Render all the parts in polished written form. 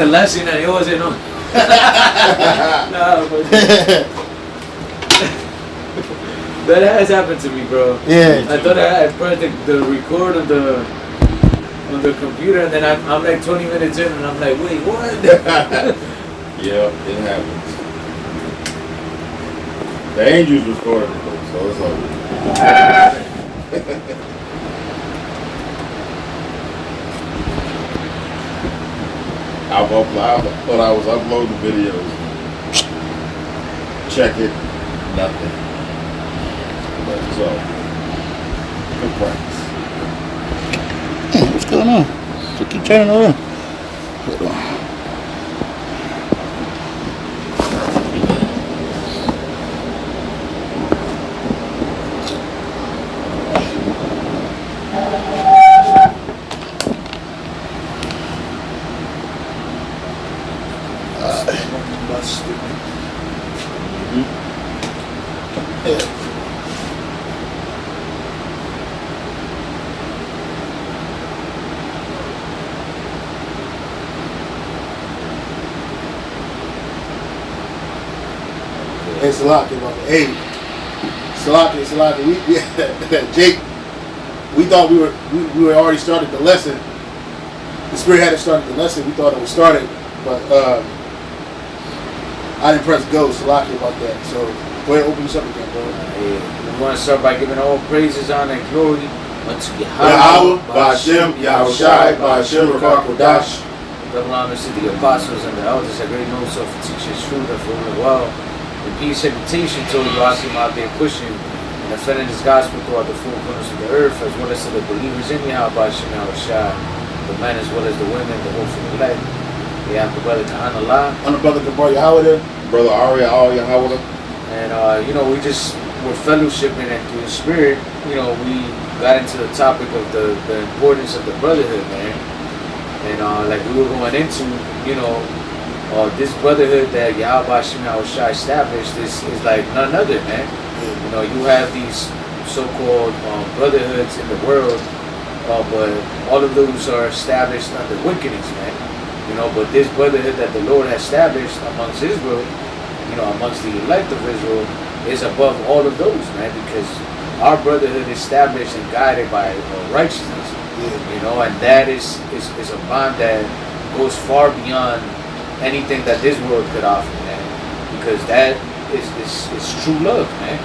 the lesson and it wasn't on. Nah, but that has happened to me, bro. Yeah. I thought I pressed the record on the computer, and then I'm like 20 minutes in, and I'm like, wait, what? Yeah, it happens. The Angels recorded it, so it's over. I thought I was uploading videos. Check it, nothing. But so, good practice. What's going on? So keep turning around. Hold on. Hey, Salaki, about the hey, Salaki. Jake, we thought we were already started the lesson. The Spirit hadn't started the lesson. We thought it was started, but I didn't press go. Salaki about that. So go ahead and open this up again, bro. We want to start by giving all praises, honor, and glory unto Yahweh, Ba'Shem, Yahushai, Ba'Shem, Ruach Kodash. Double honors to the apostles and the elders. A great note so for teaching truth and for doing well. The peace reputation told you I see him out there pushing and defending his gospel throughout the four corners of the earth, as well as to the believers in Yahweh, Ba'Shem, Yahushai, the men as well as the women, the hopeful elect. We have the brother Kahan Allah. On the brother Gabar Yahweh there. Brother Ari, all Yahweh. And, we just were fellowshipping, and through the Spirit, we got into the topic of the importance of the brotherhood, man. And like we were going into, this brotherhood that Yahweh Ba'Shem Yahushai established is like none other, man. You have these so-called brotherhoods in the world, but all of those are established under wickedness, man. But this brotherhood that the Lord has established amongst Israel, amongst the elect of Israel, is above all of those, man, because our brotherhood is established and guided by righteousness, and that is a bond that goes far beyond anything that this world could offer, man, because that is true love, man.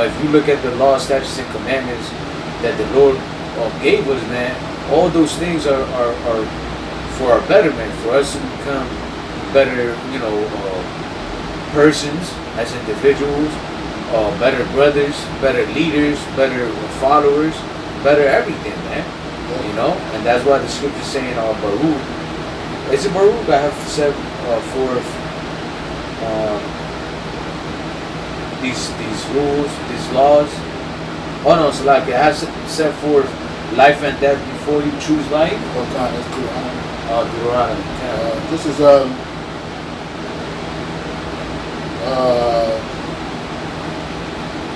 If you look at the law, statutes, and commandments that the Lord gave us, man, all those things are for our betterment, for us to become better, persons as individuals, better brothers, better leaders, better followers, better everything, man. And that's why the scripture's saying, Baruch. Is it Baruch? I have set forth these rules, these laws. Oh no, so like it has set forth life and death before you choose life. Oh God, that's Deuteronomy. Deuteronomy.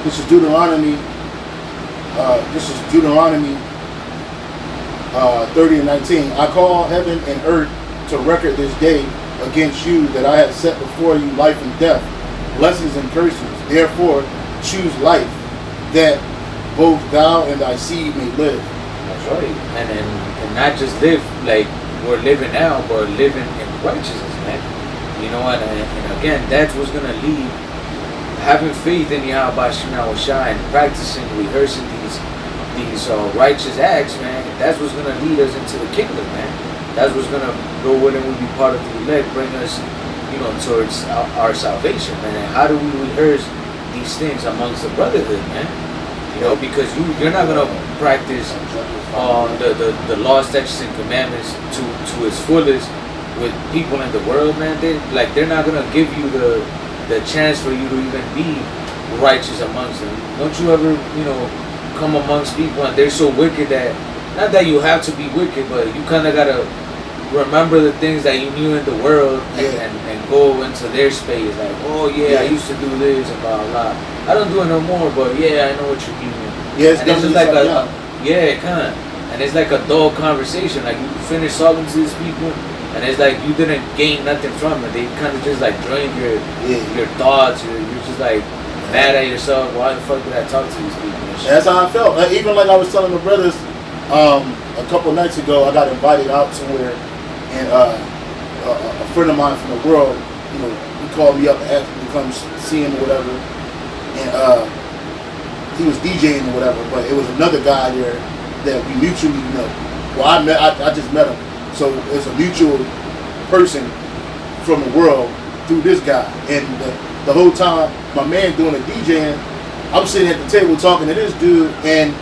This is Deuteronomy. This is Deuteronomy 30 and 19. I call heaven and earth to record this day against you that I have set before you life and death, blessings and curses. Therefore, choose life, that both thou and thy seed may live. That's right. And not just live like we're living now, but living in righteousness, man. And again, that's what's gonna lead. Having faith in Yahweh Ba'Shem Yahushai and practicing, rehearsing these righteous acts, man. That's what's gonna lead us into the kingdom, man. That's what's gonna go in and we be part of the elect, bring us, towards our salvation, man. And how do we rehearse these things amongst the brotherhood, man? Because you're not gonna practice the law, statutes, and commandments to its fullest with people in the world, man. They're not gonna give you the chance for you to even be righteous amongst them. Don't you ever, come amongst people and they're so wicked that, not that you have to be wicked, but you kind of gotta remember the things that you knew in the world and go into their space. Like, I used to do this and blah blah. I don't do it no more, but I know what you mean. Yeah, it's just like kind of. And it's like a dull conversation. Like you finish talking to these people, And it's like you didn't gain nothing from it. They kind of just like drained your thoughts. You're just like mad at yourself. Why the fuck did I talk to these people? And shit? That's how I felt. Like, even like I was telling the brothers a couple nights ago, I got invited out somewhere, and a friend of mine from the world, you know, he called me up and asked me to come see him or whatever, and he was DJing or whatever. But it was another guy there that we mutually know. Well, I just met him, so it's a mutual person from the world through this guy, and the whole time my man doing the DJing, I'm sitting at the table talking to this dude, and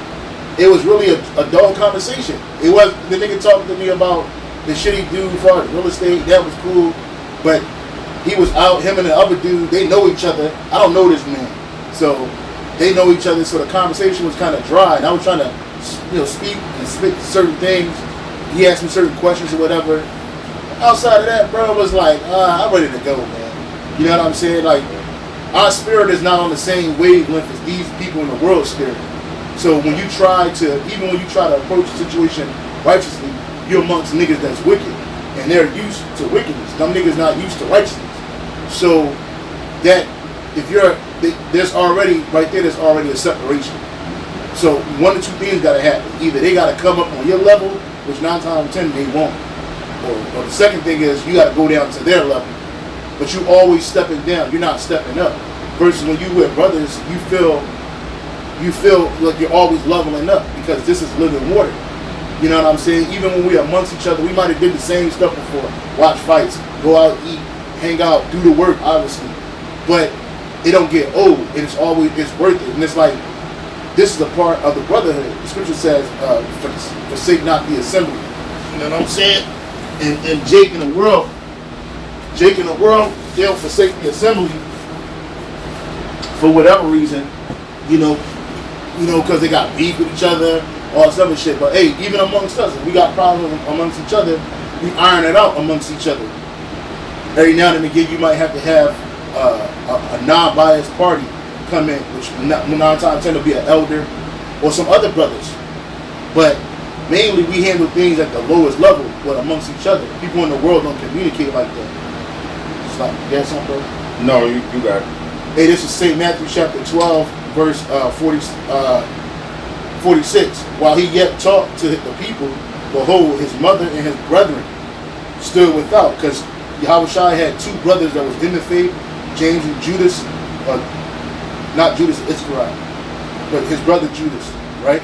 it was really a dog conversation. It was the nigga talking to me about the shit he do for real estate. That was cool, but he was out. Him and the other dude, they know each other. I don't know this man, so they know each other. So the conversation was kind of dry, and I was trying to, you know, speak and spit certain things. He asked me certain questions or whatever. Outside of that, bro, was like, I'm ready to go, man. You know what I'm saying? Like, our spirit is not on the same wavelength as these people in the world spirit. So when you try to approach a situation righteously, you're amongst niggas that's wicked. And they're used to wickedness. Them niggas not used to righteousness. So that, there's already a separation. So one or two things gotta happen. Either they gotta come up on your level, which 9 times out of 10 they won't. Or the second thing is you gotta go down to their level. But you always stepping down, you're not stepping up. Versus when you with brothers, you feel like you're always leveling up because this is living water. You know what I'm saying? Even when we're amongst each other, we might have did the same stuff before. Watch fights, go out, eat, hang out, do the work, obviously. But it don't get old, and it's worth it. And it's like, this is a part of the brotherhood. The scripture says, forsake not the assembly. You know what I'm saying? And Jake in the world, they'll forsake the assembly for whatever reason, you know, because they got beef with each other, all this other shit. But hey, even amongst us, if we got problems amongst each other, we iron it out amongst each other. Every now and again, you might have to have a non-biased party come in, which 9 times out of 10 will be an elder or some other brothers. But mainly, we handle things at the lowest level, but amongst each other. People in the world don't communicate like that. It's like, you got something, bro? No, you got it. Hey, this is St. Matthew chapter 12, verse 46. While he yet talked to the people, behold, his mother and his brethren stood without. Because Yahushua had 2 brothers that was in the faith, James and Judas, not Judas Iscariot, but his brother Judas, right?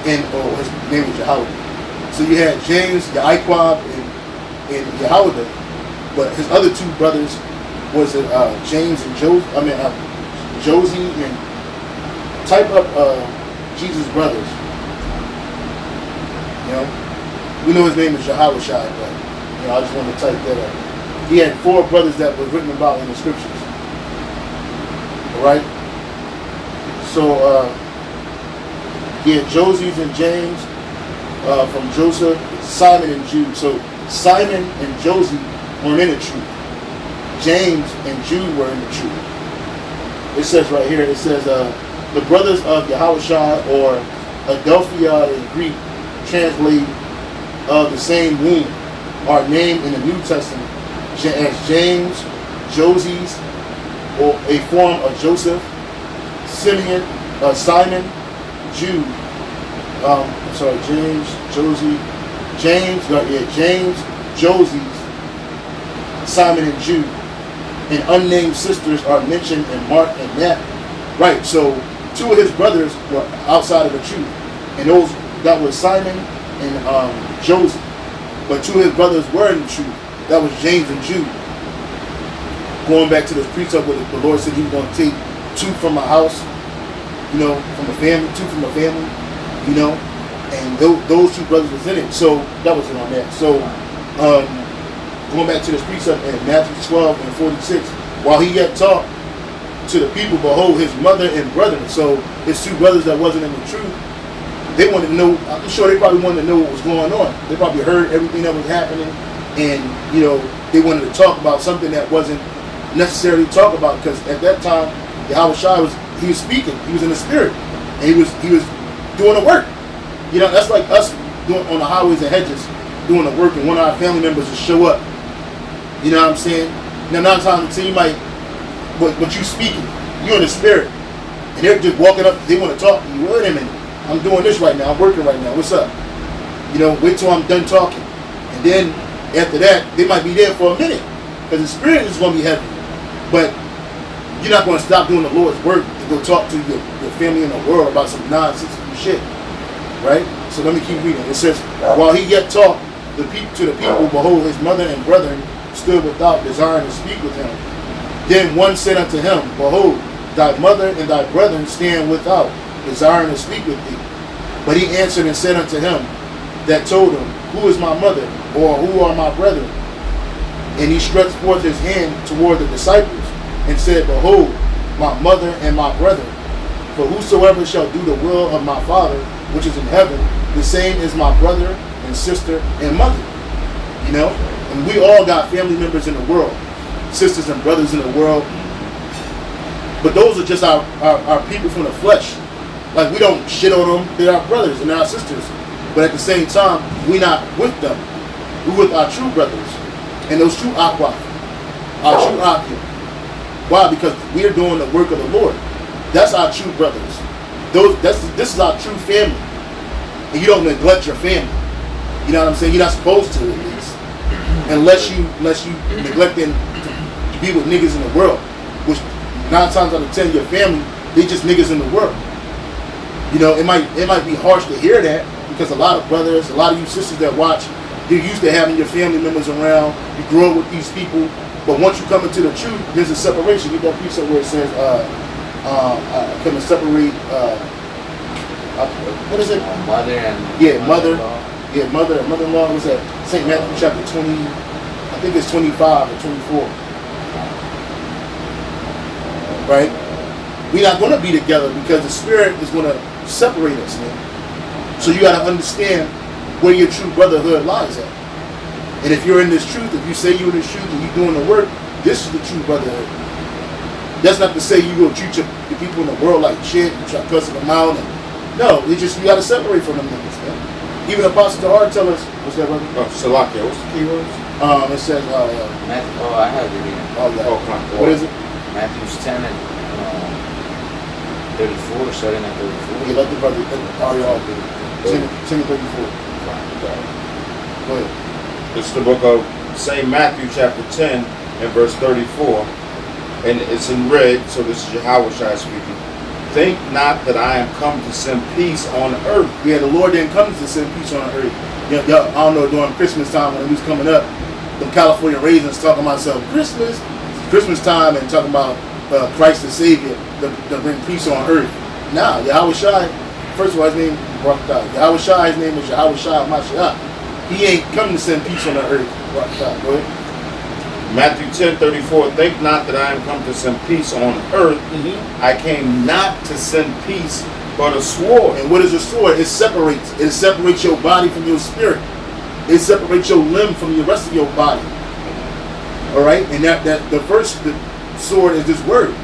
And his name was Yahweh. So you had James, Yaquab, and Yahweh, but his other 2 brothers was James and Josie, and type up Jesus' brothers. You know, we know his name is Yahushua, but you know, I just wanted to type that up. He had 4 brothers that was written about in the scriptures. All right. So he had Joses and James from Joseph, Simon and Jude. So Simon and Josie weren't in the truth. James and Jude were in the truth. It says right here, it says the brothers of Yahushua, or Adelphia in Greek, translate of the same womb, are named in the New Testament as James, Joses, or a form of Joseph, Simeon, Simon, Jude. James, Josie, James, Joses, Simon and Jude. And unnamed sisters are mentioned in Mark and Matthew. Right, so 2 of his brothers were outside of the truth. And those, that was Simon and Joseph. But 2 of his brothers were in the truth. That was James and Jude. Going back to this precept where the Lord said he was going to take 2 from a house, you know, from a family, 2 from a family, you know, and those 2 brothers was in it. So that was it on that. So going back to this precept in Matthew 12 and 46, while he yet talked to the people, behold, his mother and brethren. So his 2 brothers that wasn't in the truth, they wanted to know, I'm sure they probably wanted to know what was going on. They probably heard everything that was happening, and, you know, they wanted to talk about something that wasn't necessarily talk about, because at that time, Yahushua was speaking, he was in the spirit, and he was doing the work. You know, that's like us doing on the highways and hedges. doing the work and one of our family members will show up. You know what I'm saying? Now 9 times out of 10 you might, but you speaking, you in the spirit, and they're just walking up, they want to talk to you. Wait a minute, I'm doing this right now, I'm working right now, what's up? You know, wait till I'm done talking. And then after that, they might be there for a minute, because the spirit is going to be heavy. But you're not going to stop doing the Lord's work to go talk to your family in the world about some nonsensical shit. Right? So let me keep reading. It says, while he yet talked to the people, behold, his mother and brethren stood without, desiring to speak with him. Then one said unto him, behold, thy mother and thy brethren stand without, desiring to speak with thee. But he answered and said unto him that told him, who is my mother, or who are my brethren? And he stretched forth his hand toward the disciples, and said, behold, my mother and my brethren. For whosoever shall do the will of my Father, which is in heaven, the same is my brother and sister and mother. You know? And we all got family members in the world, sisters and brothers in the world. But those are just our people from the flesh. Like, we don't shit on them. They're our brothers and our sisters. But at the same time, we're not with them. We're with our true brothers. And those true Aqua, our true Akim. Why? Because we're doing the work of the Lord. That's our true brothers. This is our true family. And you don't neglect your family. You know what I'm saying? You're not supposed to, at least. Unless you neglect them to be with niggas in the world. Which 9 times out of 10, your family, they just niggas in the world. You know, it might be harsh to hear that, because a lot of brothers, a lot of you sisters that watch, you're used to having your family members around. You grow up with these people. But once you come into the truth, there's a separation. Get that piece up where it says, come and separate, what is it? Mother and mother-in-law. Yeah, mother and mother-in-law. Was that St. Matthew chapter 20, I think it's 25 or 24. Right? We're not going to be together because the Spirit is going to separate us, man. So you got to understand where your true brotherhood lies at. And if you're in this truth, if you say you're in this truth and you're doing the work, this is the true brotherhood. That's not to say you go treat your people in the world like shit and try cussing them out. And, no, it's just you got to separate from them niggas, man. Even Apostle Tahar tell us, what's that, brother? Oh, Salakia, what's the key words? It says, Matthew, I have it here. What is it? Matthew's 10 and 34, starting at 34. Yeah, let the brother, Ariel do it. 10 and 34. Go ahead. It's the book of St. Matthew chapter 10 and verse 34. And it's in red, so this is Yahweh Shai speaking. Think not that I am come to send peace on earth. Yeah, the Lord didn't come to send peace on earth. I don't know, during Christmas time when it was coming up, them California raisins talking about some Christmas time and talking about Christ the Savior to bring peace on earth. Nah, Yahweh Shai, first of all, his name is Yahweh Shai, his name is Yahweh Shai Mashiach. He ain't come to send peace on the earth. Go ahead. Matthew 10:34. Think not that I am come to send peace on earth. Mm-hmm. I came not to send peace, but a sword. And what is a sword? It separates. It separates your body from your spirit. It separates your limb from the rest of your body. All right? And that the first sword is this word.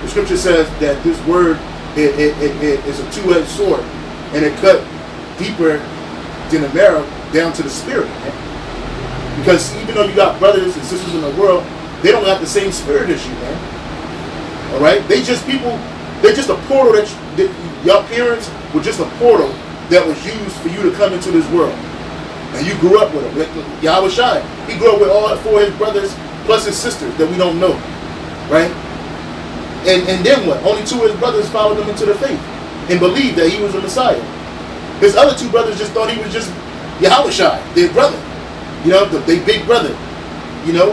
The scripture says that this word it is a two-edged sword. And it cut deeper than the marrow down to the spirit. Because even though you got brothers and sisters in the world, they don't have the same spirit as you, man. All right? They're just a portal that your parents were just a portal that was used for you to come into this world. And you grew up with them. Like Yahweh Shai, he grew up with all 4 of his brothers plus his sisters that we don't know. Right? And then what? Only 2 of his brothers followed him into the faith and believed that he was the Messiah. His other 2 brothers just thought he was just Yahweh Shai, their brother. You know, their big brother. You know?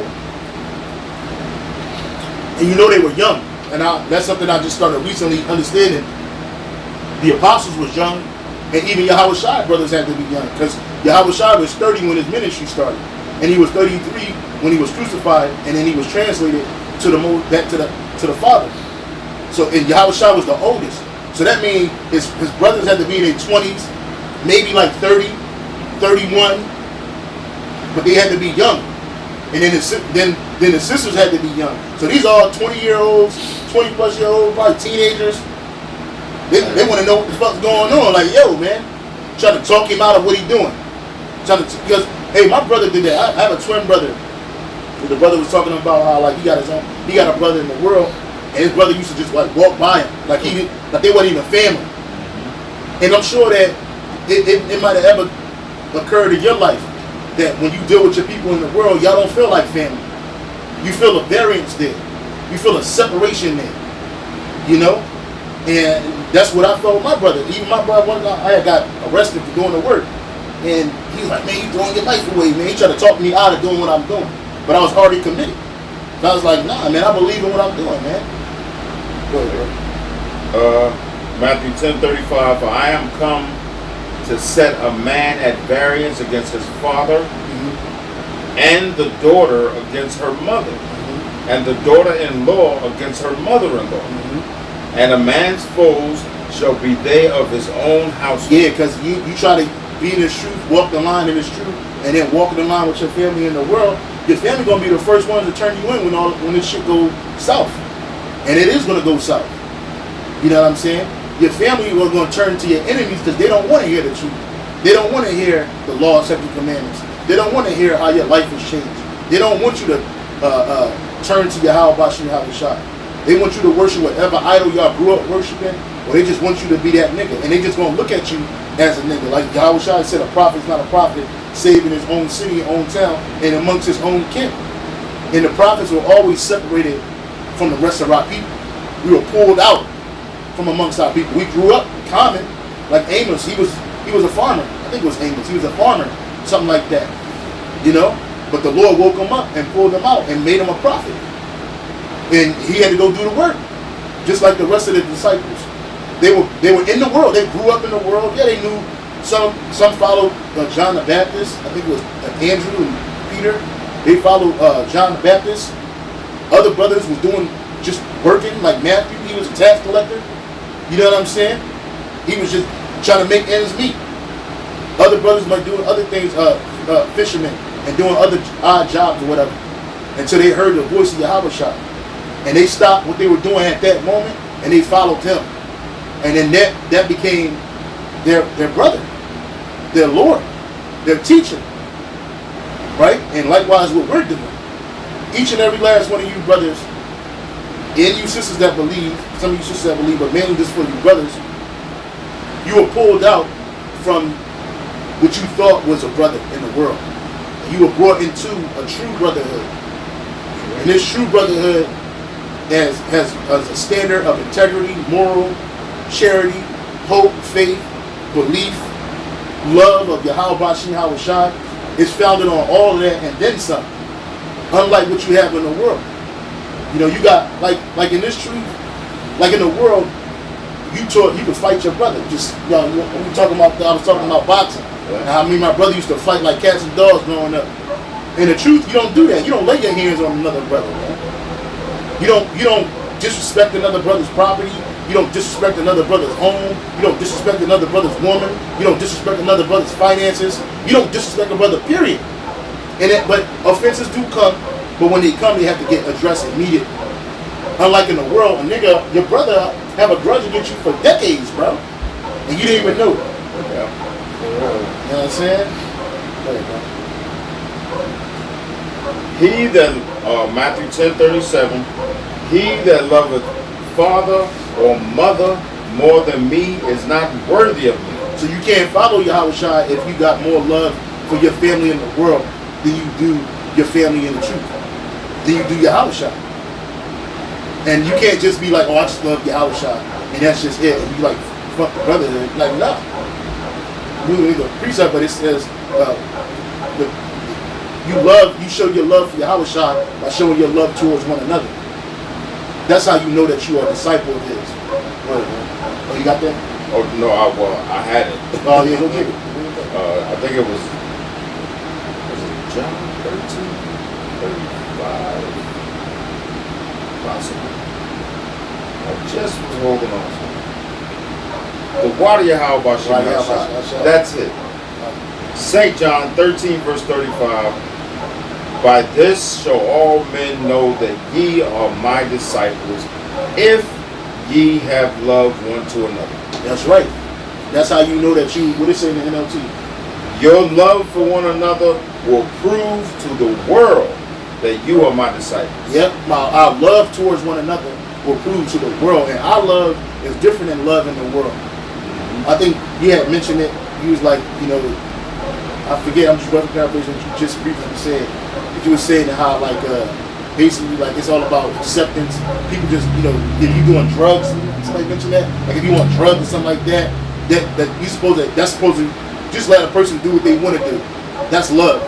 And you know they were young. And that's something I just started recently understanding. The apostles was young, and even Yahweh Shai brothers had to be young. Because Yahweh Shai was 30 when his ministry started. And he was 33 when he was crucified, and then he was translated back to the Father. So and Yahweh Shai was the oldest. So that means his brothers had to be in their 20s, maybe like 30, 31, but they had to be young. And then the sisters had to be young. So these are all 20-year-olds, 20-plus-year-olds, probably teenagers. They want to know what the fuck's going on. Like, yo, man, trying to talk him out of what he's doing. Because Hey, my brother did that. I have a twin brother. The brother was talking about how like he got a brother in the world, and his brother used to just like walk by him like they wasn't even family. And I'm sure that it might have ever occurred in your life that when you deal with your people in the world, y'all don't feel like family. You feel a variance there. You feel a separation there. You know? And that's what I felt with my brother. Even my brother, I had got arrested for doing the work. And he was like, man, you throwing your life away, man. He tried to talk me out of doing what I'm doing. But I was already committed. So I was like, nah, man, I believe in what I'm doing, man. Go ahead, bro. Matthew 10:35, for I am come to set a man at variance against his father, and the daughter against her mother, and the daughter-in-law against her mother-in-law. And a man's foes shall be they of his own household. Yeah, because you try to be in this truth, walk the line in this truth, and then walk the line with your family in the world, your family going to be the first ones to turn you in when this shit goes south. And it is going to go south. You know what I'm saying? Your family are going to turn to your enemies because they don't want to hear the truth. They don't want to hear the law and second commandments. They don't want to hear how your life has changed. They don't want you to turn to Yahweh Shai. They want you to worship whatever idol y'all grew up worshiping, or they just want you to be that nigga. And they just going to look at you as a nigga. Like Yahweh Shai said, a prophet's not a prophet, save in his own city, own town, and amongst his own kin. And the prophets were always separated from the rest of our people. We were pulled out from amongst our people. We grew up common, like Amos. He was a farmer. I think it was Amos. He was a farmer, something like that. You know? But the Lord woke him up and pulled him out and made him a prophet. And he had to go do the work, just like the rest of the disciples. They were in the world. They grew up in the world. Yeah, they knew some followed John the Baptist. I think it was Andrew and Peter. They followed John the Baptist. Other brothers was doing just working, like Matthew. He was a tax collector. You know what I'm saying? He was just trying to make ends meet. Other brothers might doing other things, fishermen, and doing other odd jobs or whatever, until they heard the voice of Yahweh Shai. And they stopped what they were doing at that moment, and they followed him. And then that became their brother, their Lord, their teacher. Right? And likewise what we're doing. Each and every last one of you brothers, and you sisters that believe, some of you sisters that believe, but mainly just for you brothers, you were pulled out from what you thought was a brother in the world. You were brought into a true brotherhood. And this true brotherhood has a standard of integrity, moral, charity, hope, faith, belief, love of Yahweh Shai. It's founded on all of that and then some. Unlike what you have in the world. You know, you got like in this truth, like in the world, you could fight your brother. Just I was talking about boxing. And I mean, my brother used to fight like cats and dogs growing up. In the truth, you don't do that. You don't lay your hands on another brother, man. You don't disrespect another brother's property. You don't disrespect another brother's home. You don't disrespect another brother's woman. You don't disrespect another brother's finances. You don't disrespect a brother, period. But offenses do come, but when they come, they have to get addressed immediately. Unlike in the world, a nigga, your brother have a grudge against you for decades, bro, and you didn't even know it. Yeah. You know what I'm saying? He that, Matthew 10:37, he that loveth father or mother more than me is not worthy of me. So you can't follow Yahweh Shai if you got more love for your family in the world than you do your family in the truth. Then you do Yahweh Shai. And you can't just be like, oh, I just love Yahweh Shai, and that's just it. And you like, fuck the brotherhood. Like, no. You the precept, but it says, you show your love for Yahweh Shai by showing your love towards one another. That's how you know that you are a disciple of his. Oh, you got that? Oh, no, I had it. Oh, yeah, go get it. I think it was John 13:35, possibly. I just was holding on to it. The water Yahweh Shai. That's it. St. John 13:35. By this shall all men know that ye are my disciples, if ye have love one to another. That's right. That's how you know that you, what it say in the NLT? Your love for one another will prove to the world that you are my disciples. Yep, our love towards one another will prove to the world. And our love is different than love in the world. I think he had mentioned it. He was like, you know, I forget, I'm just referencing what you just briefly said. But you were saying how, like, basically, like, it's all about acceptance. People just, you know, if you're doing drugs, somebody mentioned that. Like, if you want drugs or something like that, that's supposed to just let a person do what they want to do. That's love.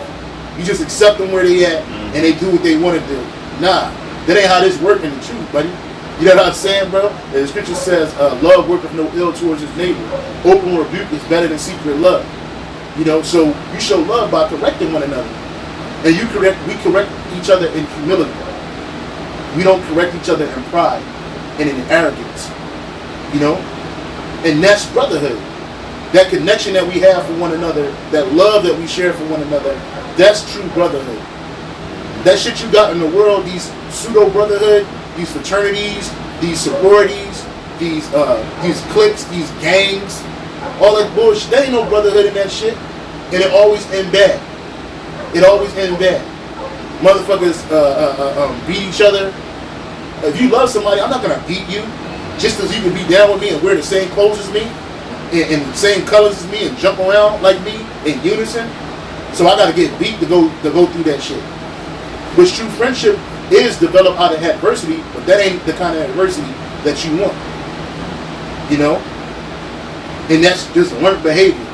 You just accept them where they at, and they do what they want to do. Nah, that ain't how this working in the truth, buddy. You know what I'm saying, bro? The scripture says, love worketh no ill towards his neighbor. Open rebuke is better than secret love. You know, so you show love by correcting one another. And we correct each other in humility. We don't correct each other in pride and in arrogance. You know? And that's brotherhood. That connection that we have for one another, that love that we share for one another, that's true brotherhood. That shit you got in the world, these pseudo brotherhood, these fraternities, these sororities, these cliques, these gangs, all that bullshit, there ain't no brotherhood in that shit. And it always end bad. It always end bad. Motherfuckers beat each other. If you love somebody, I'm not gonna beat you just as you can be down with me and wear the same clothes as me and the same colors as me and jump around like me in unison. So I gotta get beat to go through that shit. But true friendship is developed out of adversity, but that ain't the kind of adversity that you want. You know? And that's just learned behavior.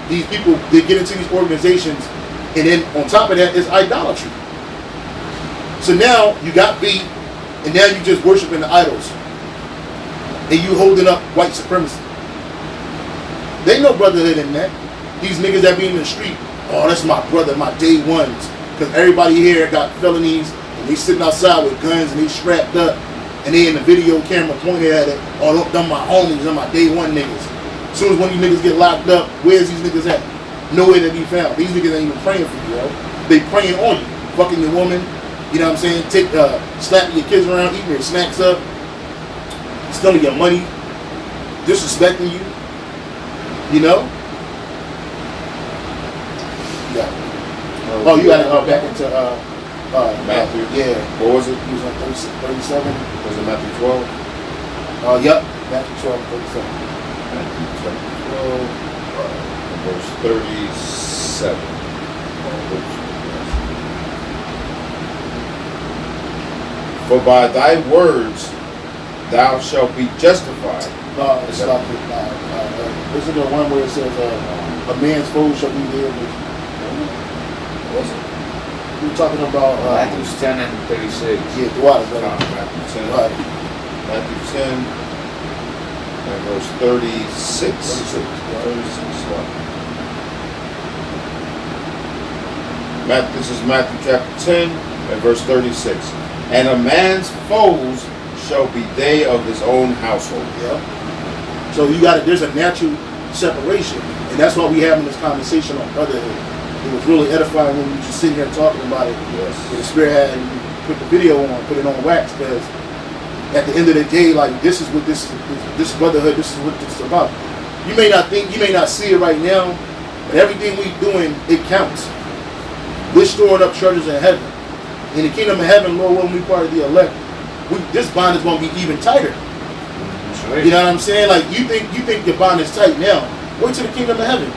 These people, they get into these organizations, and then on top of that is idolatry. So now you got beat, and now you just worshiping the idols. And you holding up white supremacy. There ain't no brotherhood in that. These niggas that be in the street, oh, that's my brother, my day ones. Because everybody here got felonies, and they sitting outside with guns, and they strapped up, and they in the video camera pointed at it, oh, them my homies, them my day one niggas. As soon as one of you niggas get locked up, where's these niggas at? Nowhere to be found. These niggas ain't even praying for you, yo. They praying on you. Fucking your woman, you know what I'm saying? Slapping your kids around, eating their snacks up, stealing your money, disrespecting you, you know? Yeah. Oh, you got to go back into Matthew. Yeah. What was it? He was on 37. Was it Matthew 12? Yep. Matthew 12, 37. Matthew chapter 12, verse 37. For by thy words thou shalt be justified. It's like isn't there one where it says a man's foe shall be there? We're talking about Matthew 10 and 36. Yeah, the water, brother. Matthew 10. Right. Matthew 10 and verse 36. 36. This is Matthew chapter 10 and verse 36. And a man's foes shall be they of his own household. Yeah. So there's a natural separation. And that's why we having this conversation on brotherhood. It was really edifying when we were just sitting here talking about it. Yes. The Spirit had put the video on, put it on wax, because at the end of the day, like, this is what this brotherhood, this is what this is about. You may not think, you may not see it right now, but everything we doing, it counts. We're storing up treasures in heaven. In the kingdom of heaven, Lord, when we part of the elect, this bond is going to be even tighter. Right. You know what I'm saying? Like, you think your bond is tight now. Wait till the kingdom of heaven.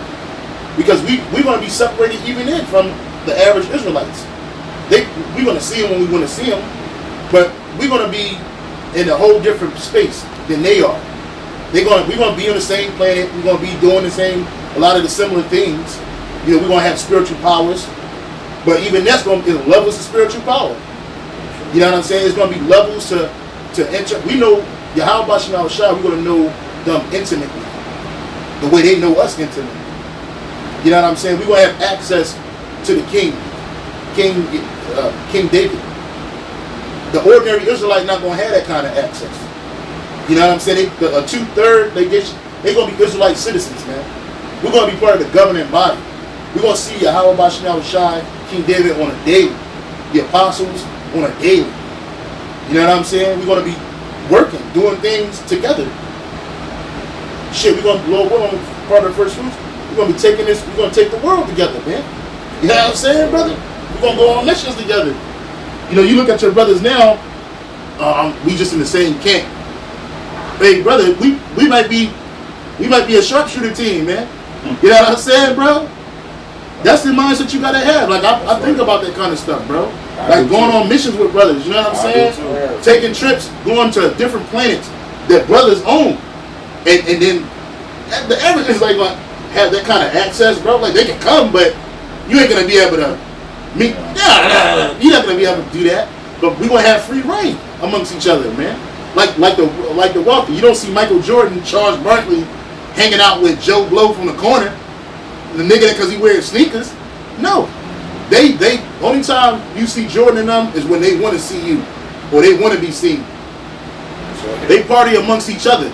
Because we're going to be separated even in from the average Israelites. We're going to see them when we want to see them, but we're going to be in a whole different space than they are. We're going to be on the same planet. We're going to be doing a lot of the similar things. You know, we're going to have spiritual powers, but even that's going to be levels of spiritual power. You know what I'm saying? It's going to be levels to enter. We know Yahweh Shem Shah. We're going to know them intimately, the way they know us intimately. You know what I'm saying? We're going to have access to the King David. The ordinary Israelite not going to have that kind of access. You know what I'm saying? A 2/3, they're going to be Israelite citizens, man. We're going to be part of the governing body. We're going to see Yahweh Shem Shai, King David on a daily. The apostles on a daily. You know what I'm saying? We're going to be working, doing things together. Shit, we're going to part of the first fruits. We're going to be taking this, we're going to take the world together, man. You know what I'm saying, brother? We're gonna go on missions together. You know, you look at your brothers now. We just in the same camp. Hey, brother, we might be a sharpshooter team, man. You know what I'm saying, bro? That's the mindset you gotta have. Like I think about that kind of stuff, bro. Like going on missions with brothers. You know what I'm saying? Taking trips, going to different planets that brothers own, and then the evidence like have that kind of access, bro. Like they can come, but you ain't gonna be able to meet. You're not gonna be able to do that. But we gonna have free reign amongst each other, man. Like the wealthy. You don't see Michael Jordan, Charles Barkley hanging out with Joe Blow from the corner, the nigga because he wears sneakers. No, they only time you see Jordan and them is when they want to see you or they want to be seen. They party amongst each other.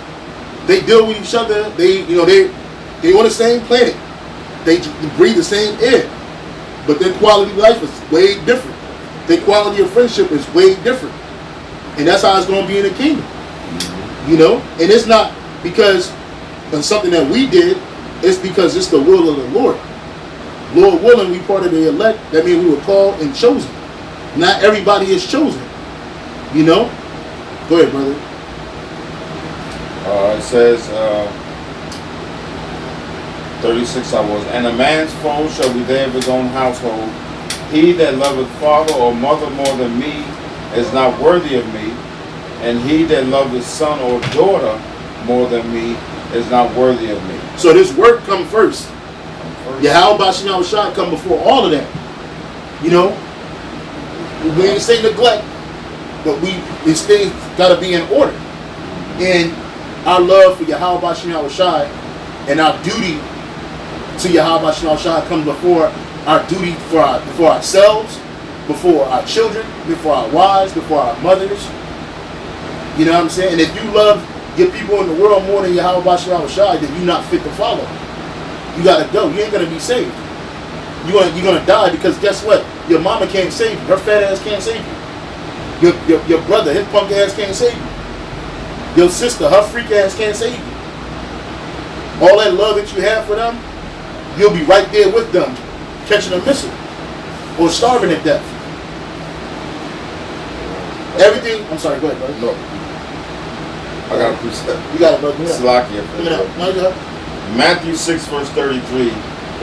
They deal with each other. They on the same planet. They breathe the same air, but their quality of life is way different. Their quality of friendship is way different, and that's how it's going to be in the kingdom. You know, and it's not because of something that we did. It's because it's the will of the Lord. Lord willing, we part of the elect. That means we were called and chosen. Not everybody is chosen. You know. Go ahead, brother. It says 36 I was, and a man's foe shall be there of his own household. He that loveth father or mother more than me is not worthy of me, and he that loveth son or daughter more than me is not worthy of me. So this work come first. Yahweh Bashim Shah come before all of that. You know, we ain't say neglect, but these things got to be in order. And our love for Yahweh Bashim Shah and our duty to Yahweh Bashim Shah comes before our duty for ourselves, before our children, before our wives, before our mothers. You know what I'm saying? And if you love your people in the world more than Yahweh Bashim Shah, then you're not fit to follow. You gotta go. You ain't gonna be saved. You're gonna die because guess what? Your mama can't save you. Her fat ass can't save you. Your brother, his punk ass can't save you. Your sister, her freak ass can't save you. All that love that you have for them, you'll be right there with them, catching a missile or starving to death. Everything. I'm sorry. Go ahead, brother. No. I got a precept. You got it, brother. Salakia. Matthew 6 verse 33,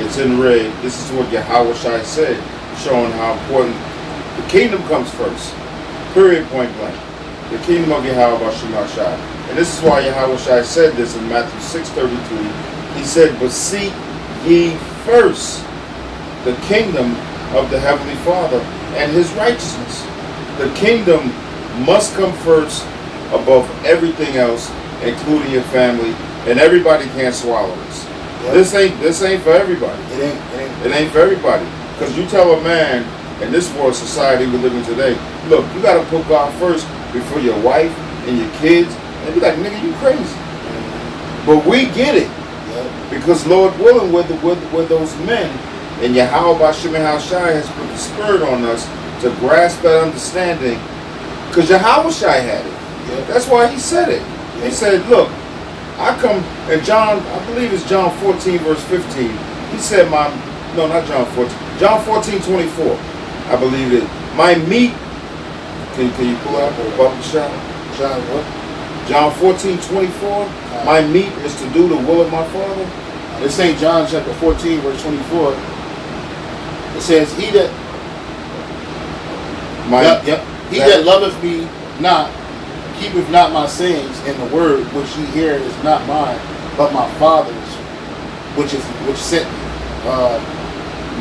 it's in red. This is what Yahweh Shai said, showing how important the kingdom comes first. Period, point blank. The kingdom of Yahweh Bashim Shai. And this is why Yahweh Shai said this in Matthew 6:33. He said, but seek ye first the kingdom of the Heavenly Father and his righteousness. The kingdom must come first above everything else, including your family. And everybody can't swallow this. Yep. This ain't for everybody. It ain't for everybody. Because you tell a man in this world society we live in today, look, you got to put God first before your wife and your kids. And be like, nigga, you crazy. But we get it. Yep. Because Lord willing, with those men, and Yahweh Bashim Shai has put the spirit on us to grasp that understanding. Because Yahweh Shai had it. Yep. That's why he said it. Yep. He said, look, I come, and John, I believe it's John 14 verse 15. He said not John 14. John 14:24. I believe it. My meat, can you pull out the bubble shot? John what? John 14:24. My meat is to do the will of my Father. This ain't John chapter 14 verse 24. It says, he that he that loveth me not, keepeth not my sayings, and the word which ye hear is not mine, but my Father's, which sent me.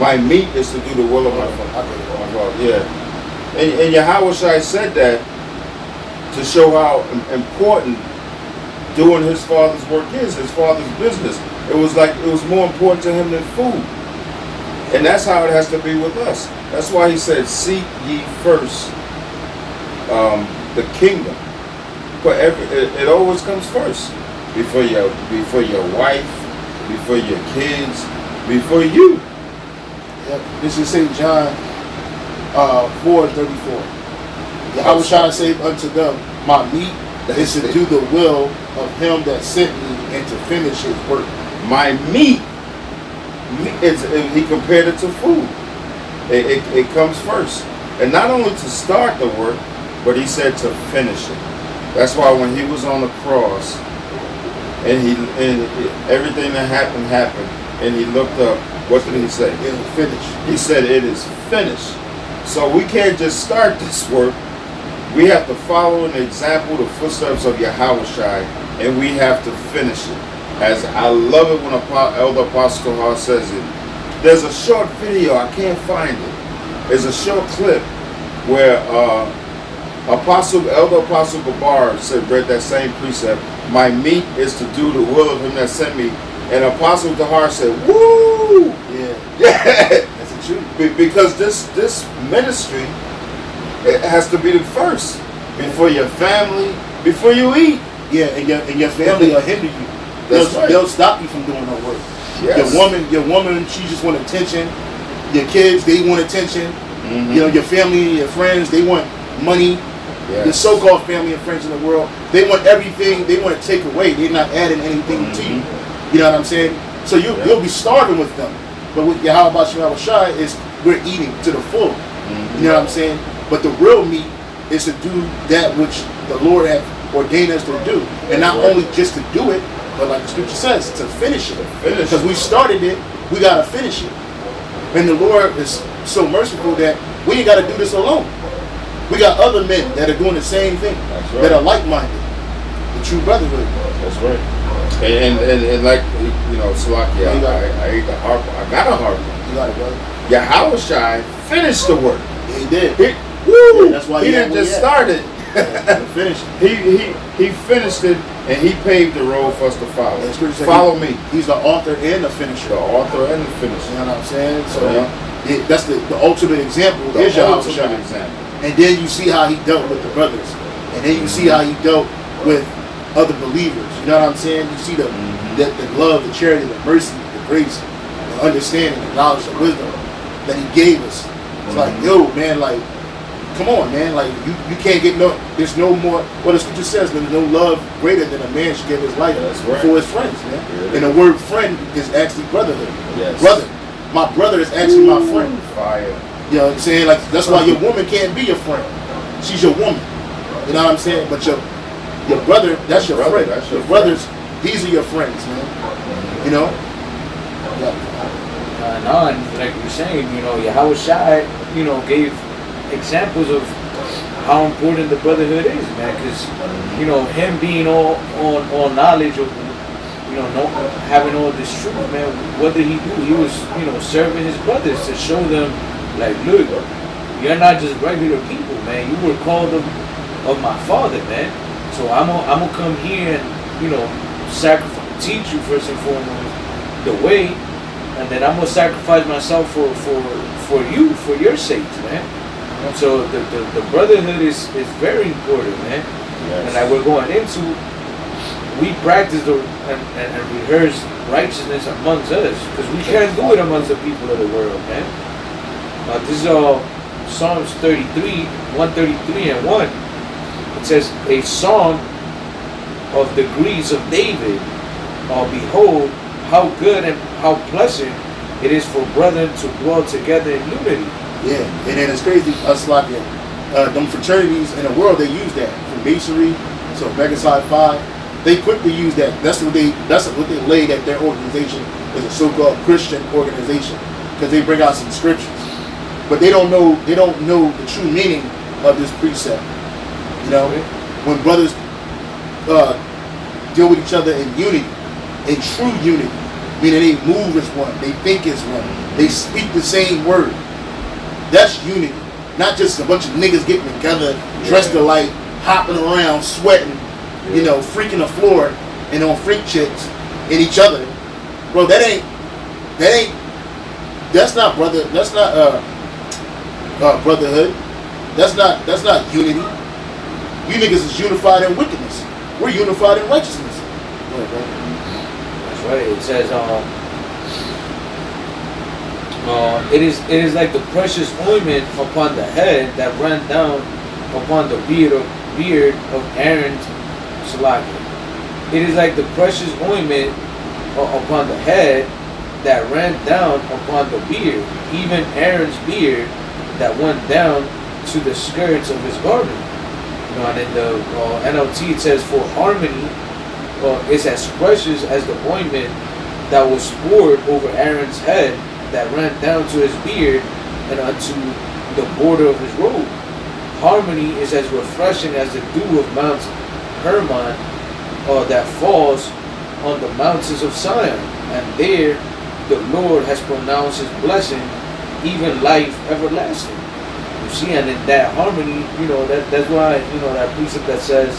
My meat is to do the will of my Father. Yeah. And Yahweh Shai said that to show how important doing his Father's work is, his Father's business. It was more important to him than food. And that's how it has to be with us. That's why he said, seek ye first the kingdom. But it always comes first. Before your wife, before your kids, before you. Yep. This is St. John 4:34. Yahweh Shai said unto them, my meat is to do the will of him that sent me and to finish his work. My meat, he compared it to food. It comes first. And not only to start the work, but he said to finish it. That's why when he was on the cross, and everything that happened, and he looked up, what did he say? It was finished. He said, it is finished. So we can't just start this work. We have to follow an example, the footsteps of Yahushua, and we have to finish it. As I love it when Elder Apostle Hart says it. There's a short video, I can't find it. There's a short clip where Elder Apostle Gabar read that same precept. My meat is to do the will of him that sent me. And Apostle Dahar said, woo! Yeah. That's the truth. Because this ministry, it has to be the first. Before your family, before you eat. Yeah, and your family will hinder you. They'll stop you from doing no work. Yes. Your woman, she just want attention. Your kids, they want attention. Mm-hmm. Your family, your friends, they want money. Yes. The so-called family and friends in the world, they want everything. They want to take away. They're not adding anything to you. You know what I'm saying? So you'll be starving with them. But with Yahweh Shai is we're eating to the full. You know what I'm saying? But the real meat is to do that which the Lord has ordained us to do, and not only just to do it, but like the scripture says, to finish it. Because we started it, we gotta finish it. And the Lord is so merciful that we ain't gotta do this alone. We got other men that are doing the same thing, that are like-minded. The true brotherhood. That's right. And like, Salakia, I ate the harp. I got a harp. You got it, brother. Yahushua finished the work. Yeah, he did. Woo! Yeah, that's why he didn't just start it. Finished it. He finished it, and he paved the road for us to follow. Follow me. He's the author and the finisher. The author and the finisher. You know what I'm saying? So that's the ultimate example. The ultimate example. And then you see how he dealt with the brothers. And then you see how he dealt with other believers. You know what I'm saying? You see the love, the charity, the mercy, the grace, the understanding, the knowledge, the wisdom that he gave us. It's like, yo, man, like, come on, man, like, you can't get there's no more, well, the scripture says there's no love greater than a man should give his life for his friends, man. And the word friend is actually brotherhood. Yes. Brother. My brother is actually my friend. Fire. You know what I'm saying? Like, that's why your woman can't be your friend. She's your woman. You know what I'm saying? But your brother, that's your friend. That's your brothers, these are your friends, man. You know? No, and like you're saying, Yahushua, gave examples of how important the brotherhood is, man. Because, him being all knowledge of, having all this truth, man. What did he do? He was, serving his brothers to show them, like, look, you're not just regular people, man. You were called of my Father, man. So I'm gonna come here and, teach you first and foremost the way, and then I'm gonna sacrifice myself for you, for your sakes, man. So the brotherhood is very important, man. Yes. And like we're going into, we practice and rehearse righteousness amongst us, because we can't do it amongst the people of the world, man. This is Psalms 33, 133 and 1. It says, a song of the griefs of David. Behold, how good and how pleasant it is for brethren to dwell together in unity. Yeah, and then it's crazy, us like them fraternities in the world, they use that. From Masonry to Mega Psi Phi, they quickly use that. That's what they laid at their organization as a so-called Christian organization, because they bring out some scriptures. But they don't know the true meaning of this precept. When brothers deal with each other in unity, in true unity, meaning they move as one, they think as one, they speak the same word. That's unity. Not just a bunch of niggas getting together, dressed alike, hopping around, sweating, freaking the floor, and on freak chicks and each other. Bro, that's not brotherhood. That's not unity. You niggas is unified in wickedness. We're unified in righteousness. That's right. It says, it is like the precious ointment upon the head that ran down upon the beard of Aaron's Salakia. It is like the precious ointment upon the head that ran down upon the beard, even Aaron's beard that went down to the skirts of his garment. You know, and in the NLT it says, for harmony is as precious as the ointment that was poured over Aaron's head that ran down to his beard and unto the border of his robe. Harmony is as refreshing as the dew of Mount Hermon that falls on the mountains of Zion. And there the Lord has pronounced his blessing, even life everlasting. You see, and in that harmony, you know, that's why, you know, that precept that says,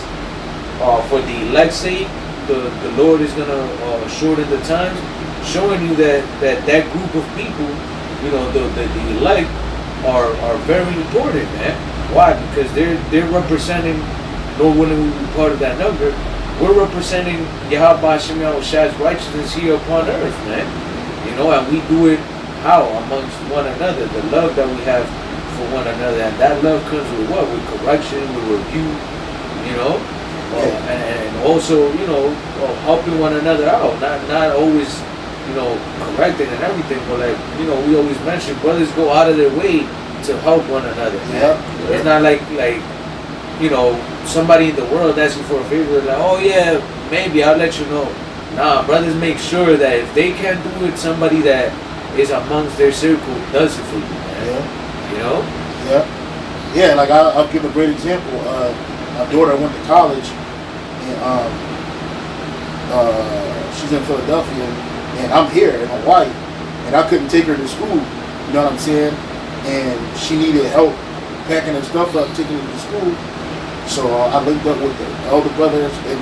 for the elect's sake, the Lord is going to shorten the times, showing you that group of people, you know, the elect are very important, man. Why? Because they're representing, Lord willing, we be part of that number. We're representing Yahweh Hashem Yahushai's righteousness here upon earth, man. You know, and we do it how? Amongst one another. The love that we have for one another, and that love comes with what? With correction, with rebuke, you know, and also, you know, helping one another out. Not always, you know, correcting and everything, but like, you know, we always mention brothers go out of their way to help one another. Yeah. It's not like you know, somebody in the world asking for a favor, like, oh yeah, maybe I'll let you know. Nah, brothers make sure that if they can't do it, somebody that is amongst their circle does it for you, man. Yeah. You know? Yeah. Yeah, like I'll give a great example. My daughter went to college, and she's in Philadelphia, and I'm here in Hawaii, and I couldn't take her to school. You know what I'm saying? And she needed help packing her stuff up, taking her to school. So I linked up with the elder brothers in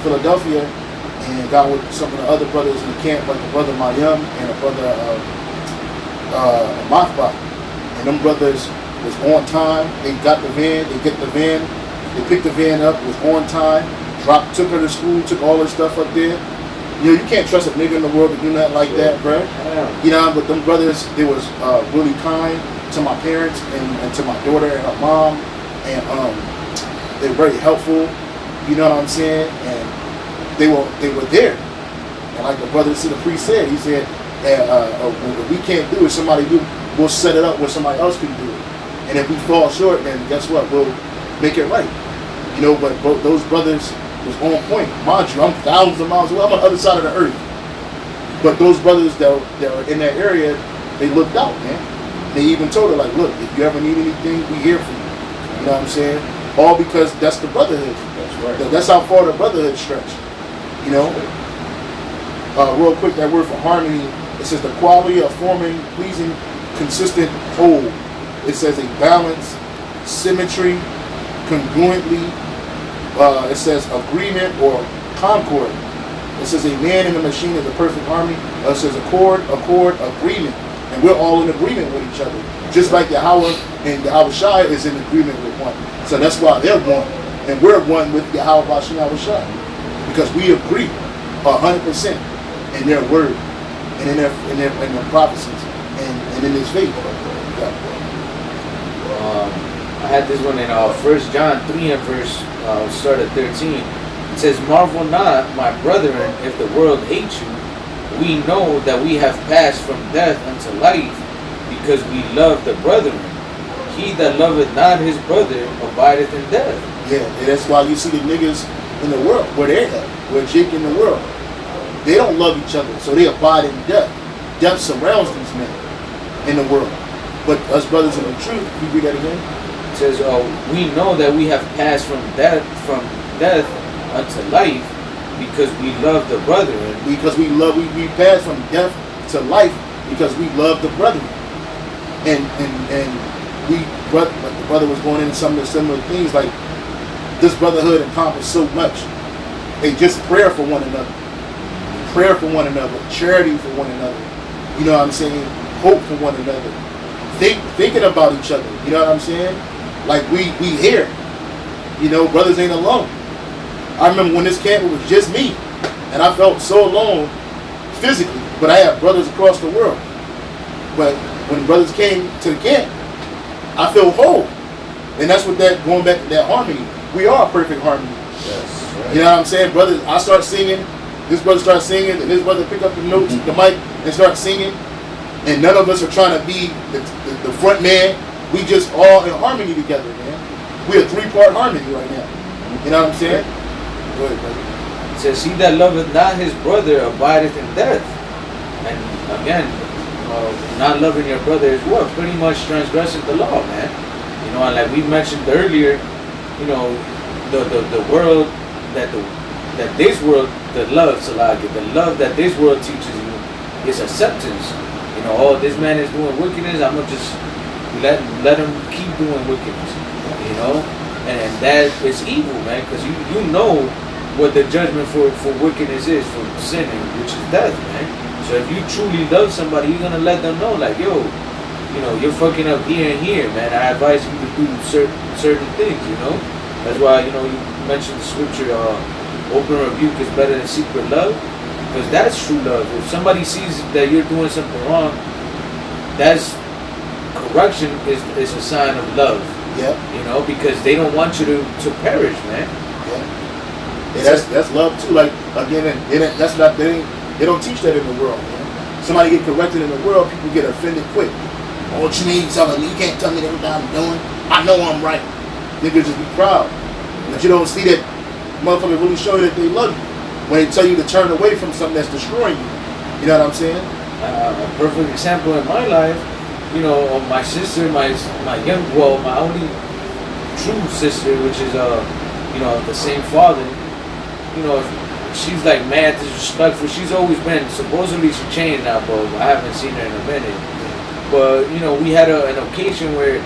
Philadelphia, and got with some of the other brothers in the camp, like the brother Mayum and a brother Mathba. And them brothers was on time. They got the van. They get the van. They picked the van up. It was on time. Took her to school. Took all her stuff up there. You know, you can't trust a nigga in the world to do nothing like that, bro. You know, but them brothers, they was really kind to my parents and to my daughter and her mom, and they were very helpful. You know what I'm saying? And they were there. And like the brother to the priest said, he said, if we can't do it, somebody do. We'll set it up where somebody else can do it. And if we fall short, then guess what? We'll make it right. You know, but those brothers was on point. Mind you, I'm thousands of miles away. I'm on the other side of the earth. But those brothers that were in that area, they looked out, man. They even told her, like, look, if you ever need anything, we here for you. You know what I'm saying? All because that's the brotherhood. That's right. That's how far the brotherhood stretched. You know? Real quick, that word for harmony, it says the quality of forming pleasing, consistent whole. It says a balance, symmetry, congruently. It says agreement or concord. It says a man and a machine is a perfect harmony. It says accord, agreement. And we're all in agreement with each other. Just like Yahweh and Yahweh Shai is in agreement with one. So that's why they're one. And we're one with Yahweh and Yahweh Shai. Because we agree 100% in their word and in their prophecies and in his faith. Yeah. I had this one in 1 John 3 and verse start at 13. It says, marvel not, my brethren, if the world hates you. We know that we have passed from death unto life, because we love the brethren. He that loveth not his brother abideth in death. Yeah, and that's why you see the niggas in the world, where they're at, where Jake in the world. They don't love each other, so they abide in death. Death surrounds these men in the world. But us brothers in the truth, can you read that again? It says, we know that we have passed from death unto life, because we love the brethren. Because we pass from death to life because we love the brethren. And like the brother was going into some of the similar things, like this brotherhood encompasses so much. They just prayer for one another. Prayer for one another. Charity for one another. You know what I'm saying? Hope for one another. Thinking about each other. You know what I'm saying? Like we here. You know, brothers ain't alone. I remember when this camp, it was just me. And I felt so alone physically. But I had brothers across the world. But when brothers came to the camp, I feel whole. And that's what going back to that harmony. We are a perfect harmony. Yes, right. You know what I'm saying? Brothers, I start singing, this brother starts singing, and this brother pick up the notes, the mic, and start singing, and none of us are trying to be the front man. We just all in harmony together, man. We're a 3-part harmony right now. You know what I'm saying? Go ahead, brother. It says, he that loveth not his brother abideth in death. And again, not loving your brother is what? Pretty much transgressing the law, man. You know, and like we mentioned earlier, you know, the world that this world, the love that this world teaches you is acceptance. You know, oh, this man is doing wickedness, I'm gonna just let him keep doing wickedness. You know, and that is evil, man, because you know what the judgment for wickedness is, for sinning, which is death, man. So if you truly love somebody, you're gonna let them know, like, yo, you know, you're fucking up here and here, man. I advise you to do certain things, you know. That's why, you know, you mentioned the scripture, open rebuke is better than secret love, because that's true love. If somebody sees that you're doing something wrong, that's correction is a sign of love. Yeah. You know, because they don't want you to perish, man. Yeah. And that's love too. Like again, they don't teach that in the world, man. Somebody get corrected in the world, people get offended quick. Oh, what you mean telling me? You can't tell me that what I'm doing. I know I'm right. Niggas just be proud. But you don't see that motherfucker really show you that they love you when they tell you to turn away from something that's destroying you. You know what I'm saying? A perfect example in my life, you know, my sister, my only true sister, which is you know, the same father. You know, she's like mad disrespectful. She's always been. Supposedly she changed now, but I haven't seen her in a minute. But you know, we had an occasion where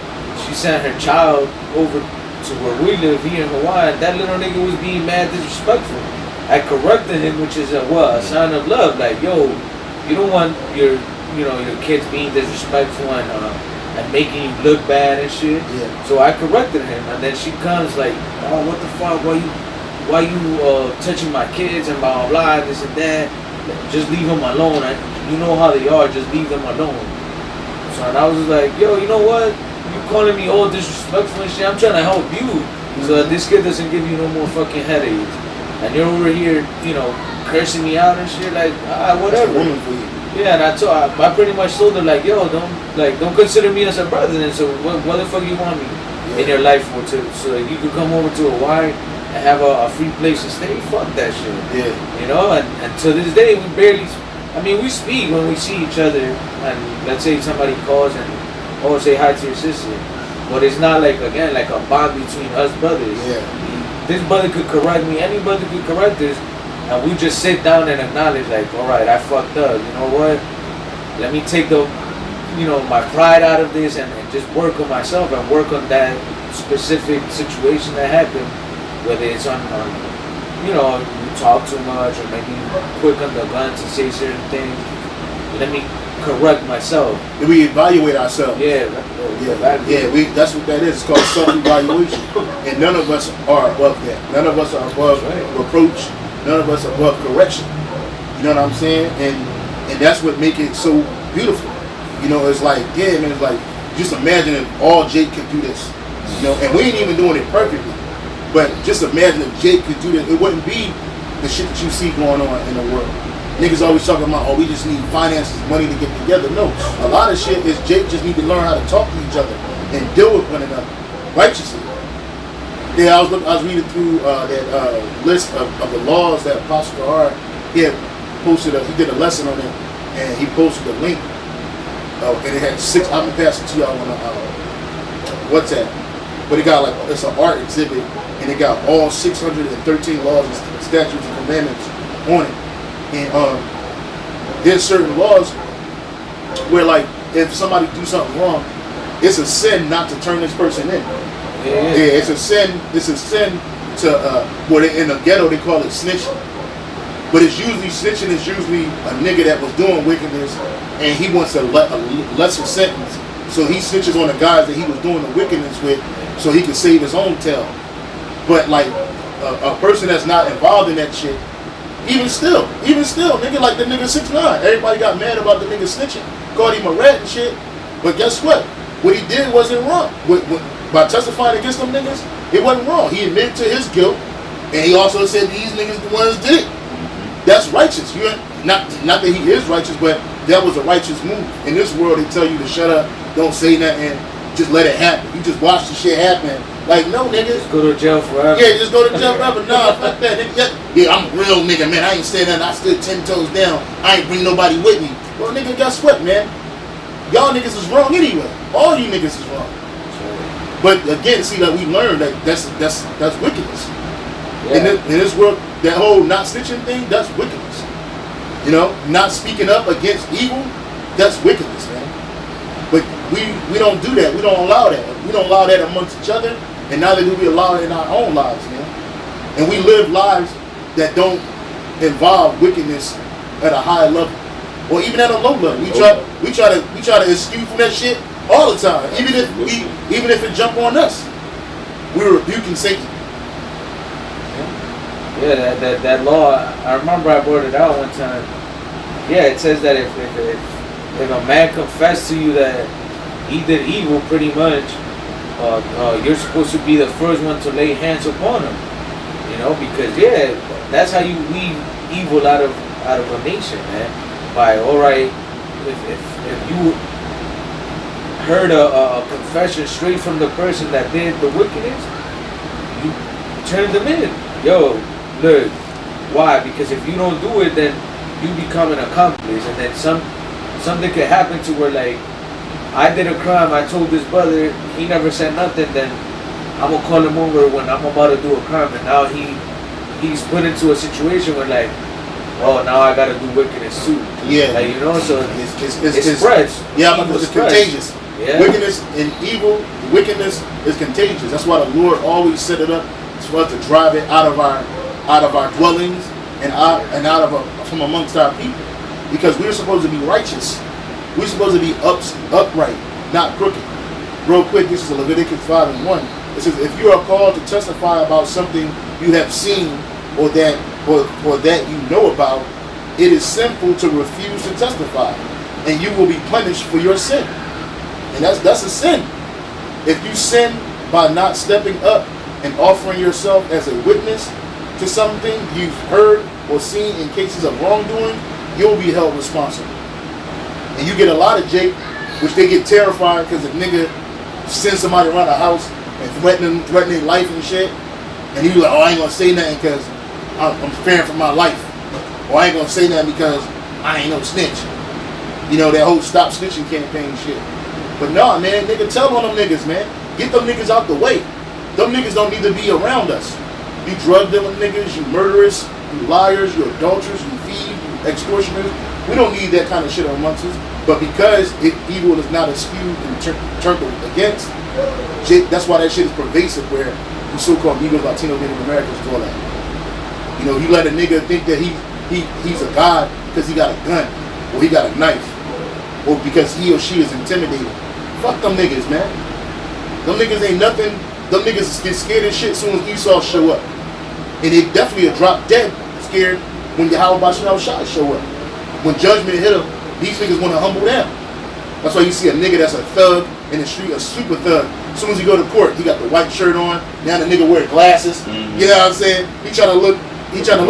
she sent her child over to where we live here in Hawaii. And that little nigga was being mad disrespectful. I corrected him, which is a sign of love. Like, yo, you don't want your kids being disrespectful and making you look bad and shit. Yeah. So I corrected him, and then she comes like, oh, what the fuck? Why you touching my kids and blah blah blah, this and that? Just leave them alone. You know how they are. Just leave them alone. So and I was just like, yo, you know what? You calling me all disrespectful and shit? I'm trying to help you so that this kid doesn't give you no more fucking headaches. And you're over here, you know, cursing me out and shit. Like, whatever. That's a woman for you. Yeah, and I pretty much told her like, yo, don't consider me as a brother. And so what the fuck you want me in your life for? So that you could come over to Hawaii and have a free place to stay? Fuck that shit. Yeah. You know, and to this day we barely. I mean, we speak when we see each other, and let's say somebody calls and say hi to your sister, but it's not like again like a bond between us brothers. Yeah. This brother could correct me. Any brother could correct us. And we just sit down and acknowledge, like, all right, I fucked up. You know what? Let me take my pride out of this and just work on myself and work on that specific situation that happened. Whether it's on you talk too much or maybe quick on the gun to say certain things. Let me correct myself. We evaluate ourselves. Yeah. That's what that is. It's called self-evaluation. And none of us are above that. None of us are above reproach. None of us are above correction. You know what I'm saying? And that's what makes it so beautiful. You know, it's like, yeah, man, it's like, just imagine if all Jake could do this. You know, and we ain't even doing it perfectly. But just imagine if Jake could do this. It wouldn't be the shit that you see going on in the world. Niggas always talking about, we just need finances, money to get together. No, a lot of shit is Jake just need to learn how to talk to each other and deal with one another righteously. Yeah, I was reading through that list of the laws that Apostle Kahar, he had posted. He did a lesson on it, and he posted a link. And it had 6. I'm gonna pass it to y'all on WhatsApp. But it got it's an art exhibit, and it got all 613 laws and statutes and commandments on it. And there's certain laws where, if somebody do something wrong, it's a sin not to turn this person in. Yeah, it's a sin. It's a sin to in the ghetto they call it snitching. But it's usually snitching is usually a nigga that was doing wickedness and he wants a lesser sentence. So he snitches on the guys that he was doing the wickedness with, so he can save his own tail. But a person that's not involved in that shit, even still, nigga, like the nigga 6ix9ine. Everybody got mad about the nigga snitching, called him a rat and shit. But guess what? What he did wasn't wrong. By testifying against them niggas, it wasn't wrong. He admitted to his guilt, and he also said these niggas the ones did it. That's righteous. Not that he is righteous, but that was a righteous move. In this world, they tell you to shut up, don't say nothing, just let it happen. You just watch the shit happen. Like, no, nigga. Just go to jail forever. Yeah, just go to jail forever. Nah, fuck that. Nigga. Yeah, I'm a real nigga, man. I ain't saying nothing. I stood 10 toes down. I ain't bring nobody with me. Well, nigga, guess what, man? Y'all niggas is wrong anyway. All you niggas is wrong. But again, see, that we learned that that's wickedness. Yeah. In this world, that whole not snitching thing, that's wickedness. You know, not speaking up against evil, that's wickedness, man. But we don't do that. We don't allow that. We don't allow that amongst each other, and neither do we allow it in our own lives, man. And we live lives that don't involve wickedness at a high level, or even at a low level. We try to escape from that shit all the time, even if it jump on us. We're rebuking Satan. Yeah, that law. I remember I brought it out one time. Yeah, it says that if a man confessed to you that he did evil, pretty much, you're supposed to be the first one to lay hands upon him. You know, because that's how you weed evil out of a nation, man. By alright, if you heard a confession straight from the person that did the wickedness, you turn them in. Yo, look, why? Because if you don't do it, then you become an accomplice, and then something could happen to where, like, I did a crime, I told this brother, he never said nothing, then I'm gonna call him over when I'm about to do a crime, and now he's put into a situation where, like, oh, now I gotta do wickedness too. Yeah, like, you know, so it spreads. Yeah, because it's contagious. Yeah. Wickedness and evil, wickedness is contagious. That's why the Lord always set it up for us to drive it out of our dwellings and from amongst our people, because we're supposed to be righteous. We're supposed to be upright, not crooked. Real quick, this is Leviticus 5:1. It says, if you are called to testify about something you have seen or that you know about, it is sinful to refuse to testify, and you will be punished for your sin. And that's a sin. If you sin by not stepping up and offering yourself as a witness to something you've heard or seen in cases of wrongdoing, you'll be held responsible. And you get a lot of Jake, which they get terrified because a nigga sends somebody around the house and threatening life and shit, and you like, oh, I ain't gonna say nothing because I'm fearing for my life, or I ain't gonna say nothing because I ain't no snitch. You know, that whole stop snitching campaign shit. But nah, man, nigga, tell on them niggas, man. Get them niggas out the way. Them niggas don't need to be around us. You drug dealing niggas, you murderers, you liars, you adulterers, you thieves, you extortioners. We don't need that kind of shit amongst us. But because evil is not skewed and turned against, that's why that shit is pervasive, where the so-called Negros, Latino, Native Americans do all that. You know, you let a nigga think that he's a god because he got a gun, or he got a knife, or because he or she is intimidated. Fuck them niggas, man. Them niggas ain't nothing. Them niggas get scared as shit as soon as Esau show up. And they definitely will drop dead scared when Yahweh Bashar Shah show up. When judgment hit them, these niggas want to humble down. That's why you see a nigga that's a thug in the street, a super thug. As soon as he go to court, he got the white shirt on. Now the nigga wear glasses. Mm-hmm. You know what I'm saying? He trying to look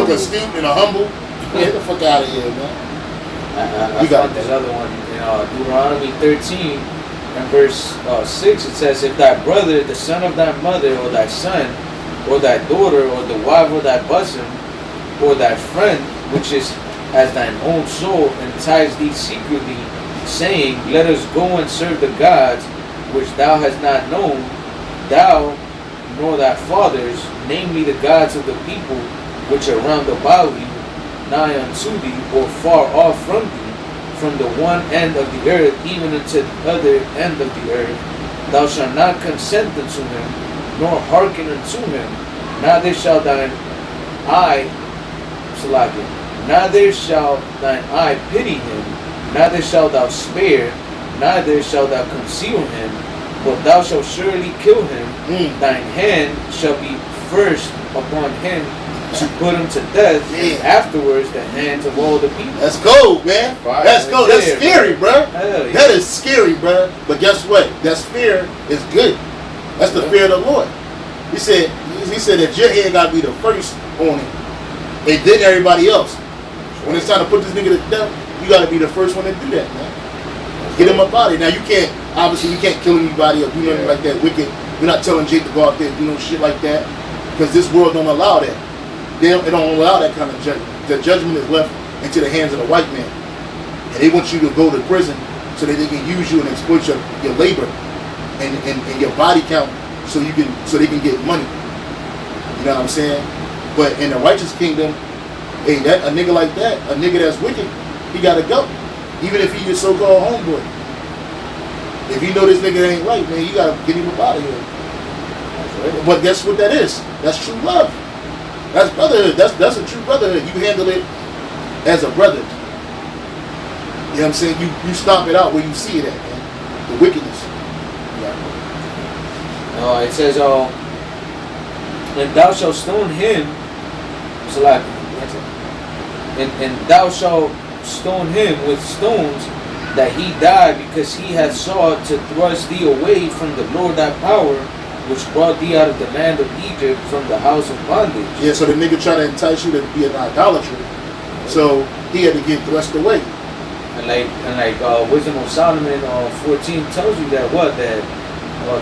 astute and a humble. Get the fuck out of here, man. We got this other one in Deuteronomy 13 and verse 6. It says, if thy brother, the son of thy mother, or thy son, or thy daughter, or the wife of thy bosom, or thy friend, which is as thine own soul, entice thee secretly, saying, let us go and serve the gods which thou hast not known, thou nor thy fathers, namely the gods of the people which are round about you, nigh unto thee, or far off from thee, from the one end of the earth even unto the other end of the earth. Thou shalt not consent unto him, nor hearken unto him, neither shall thine eye pity him, neither shalt thou spare, neither shalt thou conceal him, but thou shalt surely kill him. Thine hand shall be first upon him to put him to death, and afterwards the hands of all the people. Let's go, man. Let's go. That's scary, bro. Yeah. That is scary, bro. But guess what? That fear is good. That's the fear of the Lord. He said that your hand got to be the first on it, and then everybody else. When it's time to put this nigga to death, You got to be the first one to do that, man. Get him up out of here. Now you can't, obviously you can't kill anybody or do nothing like that wicked. We're not telling Jake to go out there and do no shit like that, because this world don't allow that. It don't allow that kind of judgment. The judgment is left into the hands of the white man, and they want you to go to prison so that they can use you and exploit your labor and your body count so they can get money. You know what I'm saying? But in the righteous kingdom, hey, a nigga like that, a nigga that's wicked, he gotta go. Even if he your so-called homeboy. If you know this nigga ain't right, man, you gotta get him up out of here. But guess what that is? That's true love. That's brotherhood. That's a true brotherhood. You handle it as a brother. You know what I'm saying? You stomp it out where you see it at, man. The wickedness. No, it says, and thou shalt stone him. So like, and thou shalt stone him with stones, that he die, because he hath sought to thrust thee away from the Lord thy power, which brought thee out of the land of Egypt, from the house of bondage. Yeah, so the nigga tried to entice you to be an idolater, so he had to get thrust away. And like Wisdom of Solomon 14 tells you that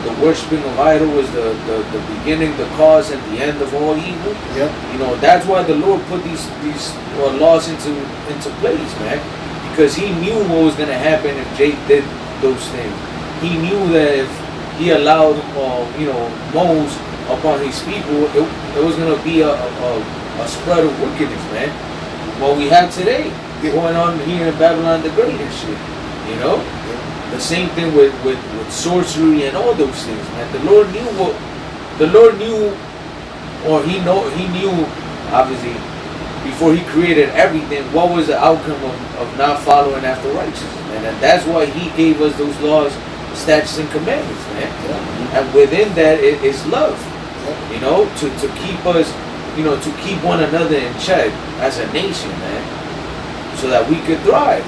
the worshiping of idol was the beginning, the cause, and the end of all evil. Yeah. You know, that's why the Lord put these laws into place, man. Because he knew what was gonna happen if Jake did those things. He knew that if he allowed Moses upon his people, it was gonna be a spread of wickedness, man. What we have today going on here in Babylon the Great and shit. You know? The same thing with sorcery and all those things, man. The Lord knew, or he knew, obviously, before he created everything, what was the outcome of not following after righteousness, man. And that's why he gave us those laws, statutes, and commandments, man. Yeah. And within that is love, you know, to keep us, you know, to keep one another in check as a nation, man, so that we could thrive.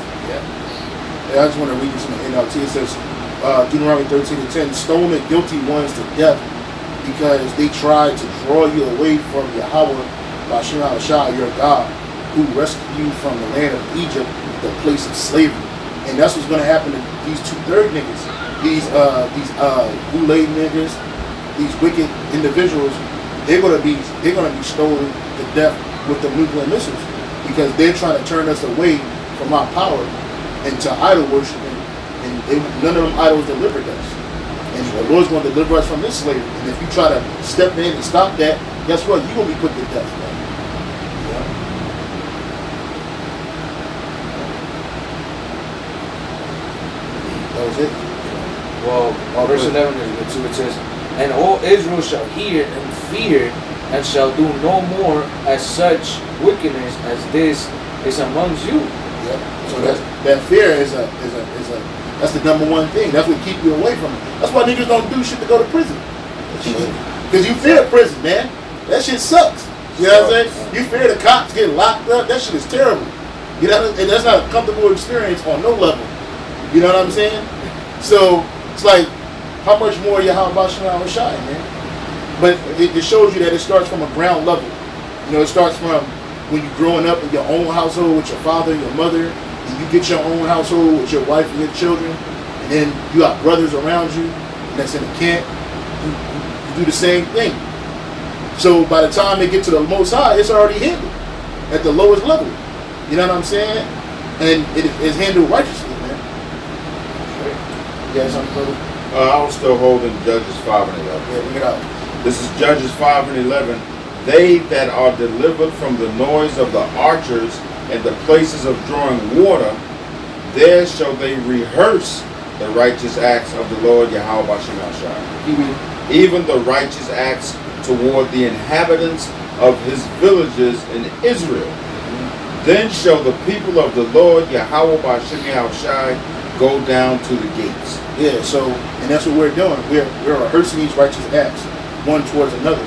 Yeah, I just want to read you some NLT. It says, Deuteronomy 13:10, stone the guilty ones to death, because they tried to draw you away from Yahweh, Bashem Shah, your God, who rescued you from the land of Egypt, the place of slavery. And that's what's going to happen to these 2/3 niggas, these bootleg niggas, these wicked individuals. They're going to be stoned to death with the nuclear missiles, because they're trying to turn us away from our power into idol worship, and none of them idols delivered us. And the Lord's going to deliver us from this slavery. And if you try to step in and stop that, guess what? You're going to be put to death, man. Yeah. That was it. Well, verse 11 is it says, and all Israel shall hear and fear, and shall do no more as such wickedness as this is amongst you. Yeah. So that fear is that's the number one thing. That's what keep you away from it. That's why niggas don't do shit to go to prison. Because you fear prison, man. That shit sucks. You know what I'm saying? You fear the cops getting locked up. That shit is terrible. You know, and that's not a comfortable experience on no level. You know what I'm saying? So it's like, how much more Yahweh Bashem Shai, man? But it shows you that it starts from a ground level. You know, it starts from when you're growing up in your own household with your father and your mother, and you get your own household with your wife and your children, and then you got brothers around you that's in the camp. You do the same thing. So by the time they get to the Most High, it's already handled at the lowest level. You know what I'm saying? And it is handled righteously, man. You got something, brother? I was still holding Judges 5 and 11. Yeah, bring it out. This is Judges 5 and 11. They that are delivered from the noise of the archers and the places of drawing water, there shall they rehearse the righteous acts of the Lord Yahweh Bashem Shai. Even the righteous acts toward the inhabitants of his villages in Israel. Then shall the people of the Lord Yahweh Bashem Shai go down to the gates. Yeah, so, and that's what we're doing. We're rehearsing these righteous acts, one towards another.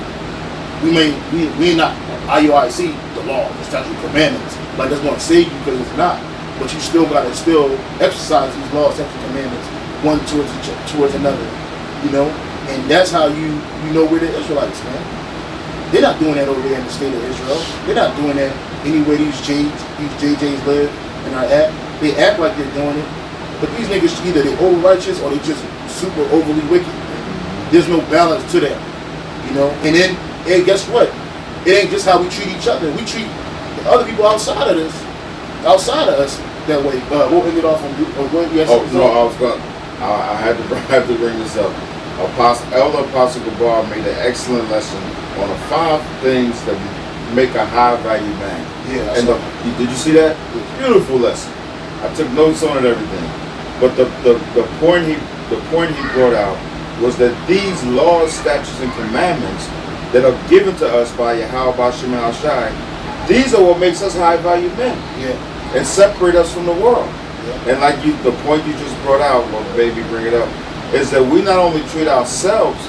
We not IUIC, the law, the statute of commandments, like that's going to save you, because it's not. But you still got to exercise these laws, statute of commandments, one towards another, you know. And that's how you know we're the Israelites, man. They're not doing that over there in the state of Israel. They're not doing that anywhere these JJs live and are at. They act like they're doing it, but these niggas either they over righteous or they just super overly wicked. There's no balance to that, you know. And then, hey, guess what? It ain't just how we treat each other. We treat other people outside of us that way. We'll end it off on. I had to bring this up. Elder Apostle Gabar made an excellent lesson on the 5 things that make a high value man. Yeah. And did you see that? Beautiful lesson. I took notes on it, everything. But the point he brought out was that these laws, statutes, and commandments that are given to us by Yahweh Bashim Al Shai, these are what makes us high value men. Yeah. And separate us from the world. Yeah. And like the point you just brought out, well, baby, bring it up, is that we not only treat ourselves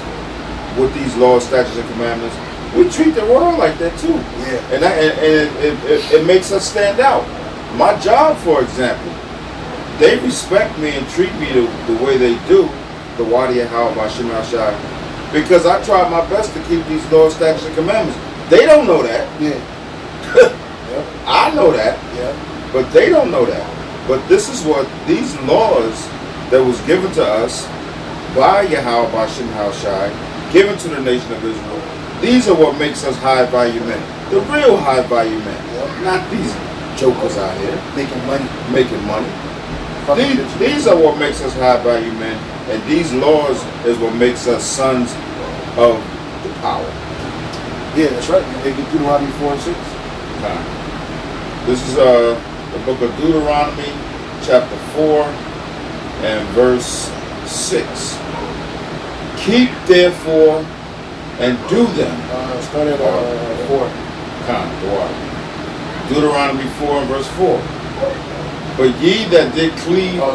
with these laws, statutes, and commandments, we treat the world like that too. Yeah. And it makes us stand out. My job, for example, they respect me and treat me the way they do, the Wadi Yahweh Bashim Al Shai, because I try my best to keep these laws, statutes, and commandments. They don't know that. Yeah. I know that. Yeah. But they don't know that. But this is what these laws that was given to us by Yahweh Bashim Al Shai, given to the nation of Israel, these are what makes us high value men. The real high value men. Yeah. Not these jokers out here Making money. These are what makes us high value men, and these laws is what makes us sons of the power. Yeah, that's right. They get Deuteronomy 4 and 6. This is the book of Deuteronomy, chapter 4 and verse 6. Keep therefore and do them. Start at 4. Deuteronomy 4 and verse 4. But ye that did cleave. 5.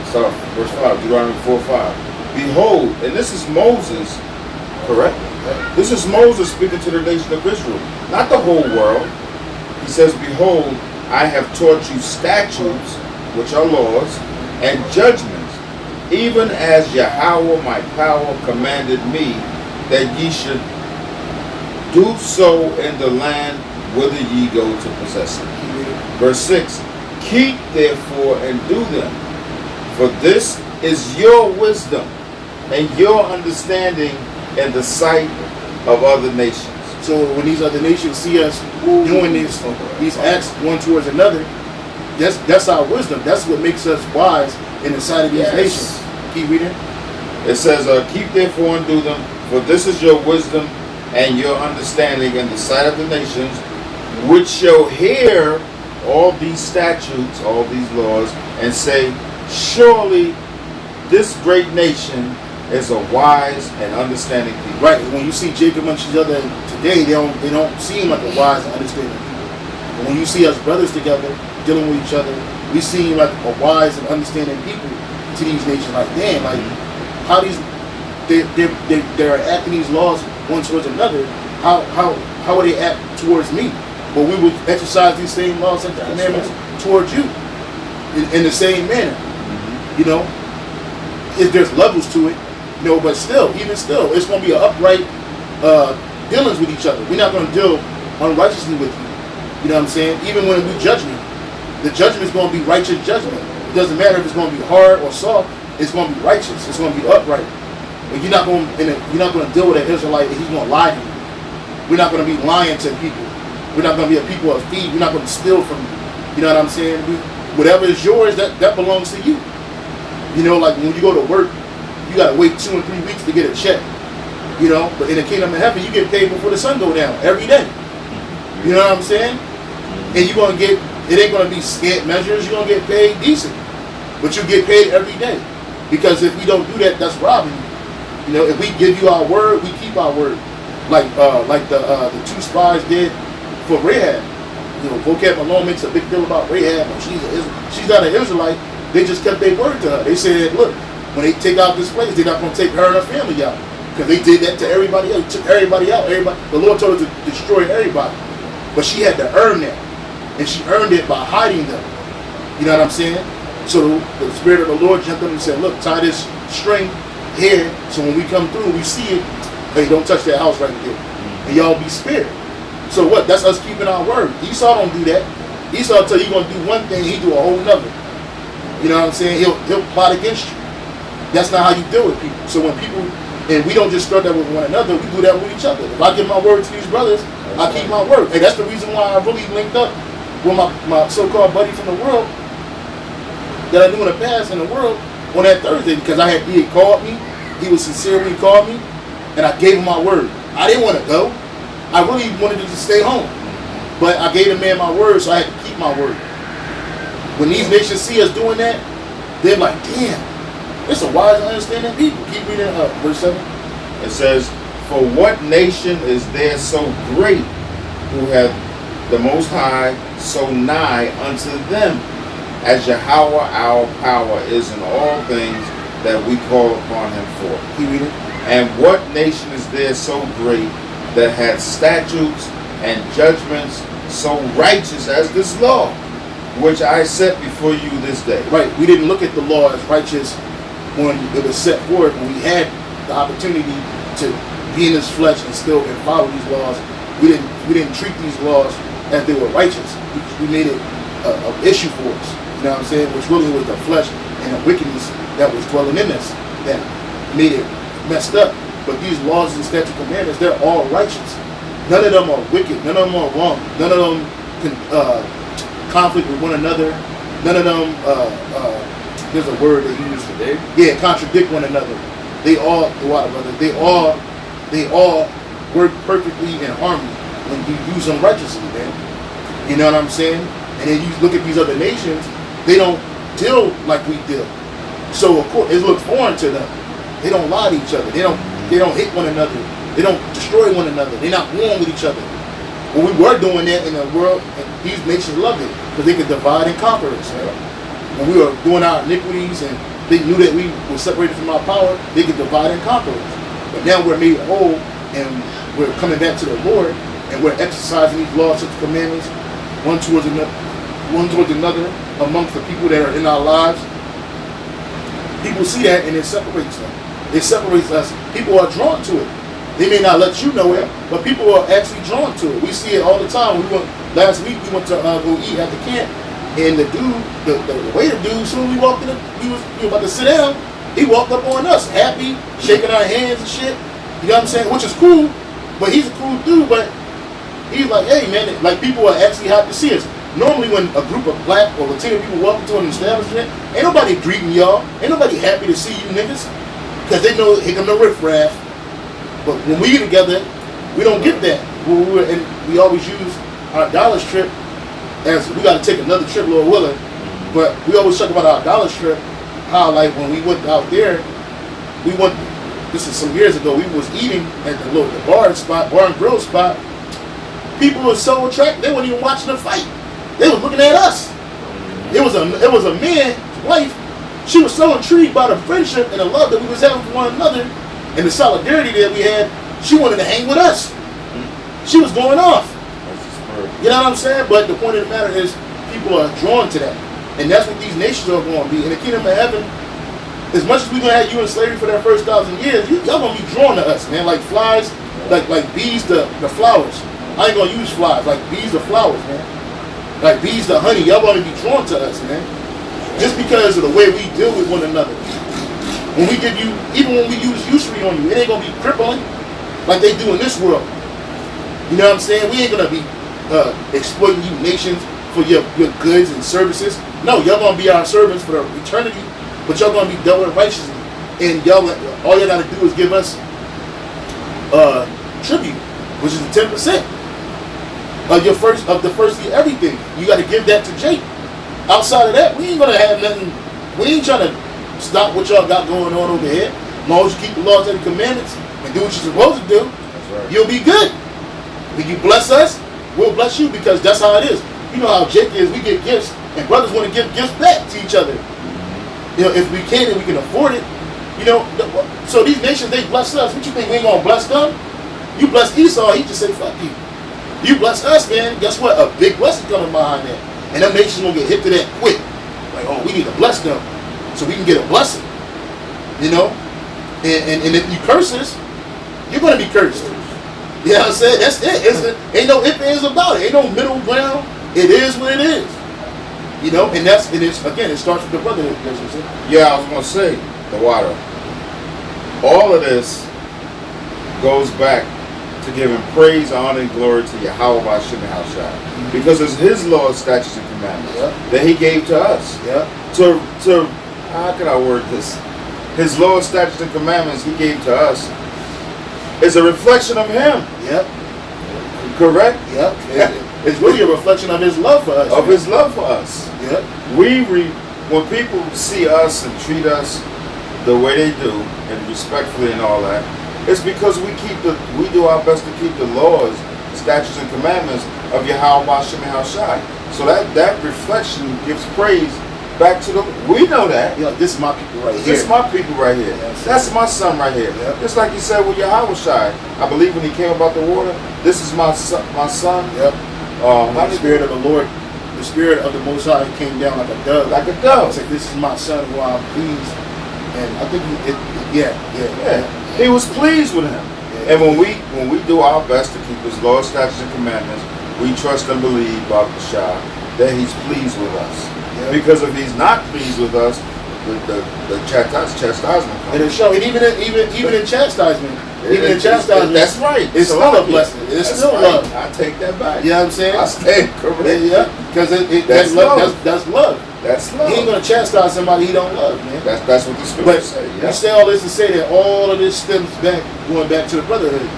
Sorry, verse 5. Deuteronomy 4:5. Behold, and this is Moses, correct? This is Moses speaking to the nation of Israel, not the whole world. He says, behold, I have taught you statutes, which are laws, and judgments, even as Yahweh my power commanded me, that ye should do so in the land whither ye go to possess it. Verse 6, keep therefore and do them, for this is your wisdom and your understanding in the sight of other nations. So when these other nations see us doing these acts one towards another, that's our wisdom. That's what makes us wise in the sight of these nations. Keep reading. It says, keep therefore and do them, for this is your wisdom and your understanding in the sight of the nations, which shall hear all these statutes, all these laws, and say, surely this great nation is a wise and understanding people. Right. When you see Jacob amongst each other today, they don't seem like a wise and understanding people. But when you see us brothers together, dealing with each other, we seem like a wise and understanding people to these nations. Like, damn, like how they're acting these laws one towards another. How would they act towards me? But we would exercise these same laws and commandments towards you in the same manner. You know, if there's levels to it, you know, but even still, it's going to be an upright dealings with each other. We're not going to deal unrighteously with you. You know what I'm saying? Even when we judge me, the judgment is going to be righteous judgment. It doesn't matter if it's going to be hard or soft. It's going to be righteous. It's going to be upright. And you're not going to deal with an Israelite and he's going to lie to you. We're not going to be lying to people. We're not going to be a people of thief. We're not going to steal from you. You know what I'm saying? Whatever is yours, that belongs to you. You know, like when you go to work, you got to wait 2 and 3 weeks to get a check. You know, but in the kingdom of heaven, you get paid before the sun go down every day. You know what I'm saying? And you're going to get, it ain't going to be scant measures. You're going to get paid decent. But you get paid every day. Because if we don't do that, that's robbing you. You know, if we give you our word, we keep our word. Like the 2 spies did for Rahab. You know, Vocab Malone makes a big deal about Rahab. She's not an Israelite. They just kept their word to her. They said, look, when they take out this place, they're not going to take her and her family out. Because they did that to everybody else. Took everybody out. The Lord told her to destroy everybody. But she had to earn that. And she earned it by hiding them. You know what I'm saying? So the Spirit of the Lord jumped up and said, look, tie this string here. So when we come through, we see it. Hey, don't touch that house right there. And y'all be spared. So what? That's us keeping our word. Esau don't do that. Esau will tell you he's gonna do one thing, he do a whole nother. You know what I'm saying? He'll plot against you. That's not how you deal with people. So when people, and we don't just start that with one another, we do that with each other. If I give my word to these brothers, I keep my word. And that's the reason why I really linked up with my so-called buddy from the world that I knew in the past in the world on that Thursday, because he had called me. He was sincere when he called me, and I gave him my word. I didn't want to go. I really wanted to just stay home. But I gave the man my word, so I had to keep my word. When these nations see us doing that, they're like, damn, it's a wise and understanding people. Keep reading verse 7. It says, for what nation is there so great who hath the Most High so nigh unto them, as Yahweh our power is in all things that we call upon him for? Keep reading. And what nation is there so great that hath statutes and judgments so righteous as this law, which I set before you this day? Right. We didn't look at the law as righteous when it was set forth, when we had the opportunity to be in this flesh and still and follow these laws. We didn't treat these laws as they were righteous. We made it an issue for us. You know what I'm saying? Which really was the flesh and the wickedness that was dwelling in us that made it messed up. But these laws and statute commandments, they're all righteous. None of them are wicked. None of them are wrong. None of them conflict with one another. None of them, there's a word that you use today. Yeah, contradict one another. They all, they all work perfectly in harmony when you use them righteously, man. You know what I'm saying? And then you look at these other nations, they don't deal like we deal. So of course, it looks foreign to them. They don't lie to each other. They don't hit one another. They don't destroy one another. They're not warring with each other. When we were doing that in the world, and these nations loved it because they could divide and conquer us. Right? When we were doing our iniquities and they knew that we were separated from our power, they could divide and conquer us. But now we're made whole and we're coming back to the Lord and we're exercising these laws and commandments one towards another amongst the people that are in our lives. People see that and it separates them. It separates us. People are drawn to it. They may not let you know it, but people are actually drawn to it. We see it all the time. Last week we went to go eat at the camp, and the dude, the waiter dude, as soon as we walked in, he was about to sit down. He walked up on us, happy, shaking our hands and shit. You know what I'm saying? Which is cool, but he's a cool dude. But he's like, hey man, like people are actually happy to see us. Normally when a group of black or Latino people walk into an establishment, ain't nobody greeting y'all. Ain't nobody happy to see you niggas, because they know here come the riffraff. But when we get together, we don't get that. And we always use our Dallas trip as we got to take another trip, Lord willing. But we always talk about our Dallas trip, how like when we went out there, this is some years ago, we was eating at the bar and grill spot. People were so attracted, they weren't even watching the fight. They was looking at us. It was a man's wife. She was so intrigued by the friendship and the love that we was having for one another, and the solidarity that we had. She wanted to hang with us. She was going off. You know what I'm saying? But the point of the matter is, people are drawn to that, and that's what these nations are going to be in the kingdom of heaven. As much as we're gonna have you in slavery for that first 1,000 years, y'all gonna be drawn to us, man. Like flies, like bees to the flowers. I ain't gonna use flies. Like bees to flowers, man. Like bees to honey. Y'all gonna be drawn to us, man. Just because of the way we deal with one another. When we give you, even when we use usury on you, it ain't gonna be crippling like they do in this world. You know what I'm saying? We ain't gonna be exploiting you nations for your goods and services. No, y'all gonna be our servants for eternity, but y'all gonna be dealt with righteously. And all y'all gotta do is give us tribute, which is the 10% of the first year everything. You gotta give that to Jake. Outside of that, we ain't gonna have nothing. We ain't trying to stop what y'all got going on over here. As long as you keep the laws and the commandments and do what you're supposed to do, right, you'll be good. When you bless us, we'll bless you, because that's how it is. You know how Jake is. We get gifts, and brothers want to give gifts back to each other. You know, if we can and we can afford it. You know, so these nations, they bless us. What you think, we ain't gonna bless them? You bless Esau, he just say fuck you. You bless us, man. Guess what? A big blessing coming behind that, and them nations gonna get hit to that quick. Like, oh, we need to bless them so we can get a blessing. You know, and if you curse us, you're gonna be cursed. You know what I'm saying? That's it. Ain't no ifs, ands about it. Ain't no middle ground. it is what it is. You know, and it's again, it starts with the brotherhood. Yeah, I was gonna say the water. All of this goes back to giving praise, honor, and glory to Yahweh Hashem Hashai, because it's His laws, statutes, and commandments that He gave to us. To how can I word this? His laws, statutes, and commandments He gave to us is a reflection of Him. Correct? It's really a reflection of His love for us. Of His love for us. When people see us and treat us the way they do, and respectfully and all that, it's because we do our best to keep the laws, statutes, and commandments of Yahweh Hashem Hashai. So that reflection gives praise back to we know that. This is my people right here. This is my people right here. That's my son right here. Just like He said with Yahweh Shai. I believe when He came about the water, this is my son. The Spirit of the Lord, the Spirit of the Most High came down like a dove. Like a dove. It's like, this is my son who I'm pleased. And I think He was pleased with him. And when we do our best to keep His laws, statutes, and commandments, we trust and believe, Baruch Shah, that He's pleased with us. Because if He's not pleased with us, the chastisement comes. And it shows, and even in chastisement, that's right. It's still a blessing. It's still love. I take that back. You know what I'm saying? I stand correct. Because that's love. That's love. That's love. He ain't gonna chastise somebody He don't love, man. That's what the scripture says. We say all this to say that all of this stems back, going back to the brotherhood.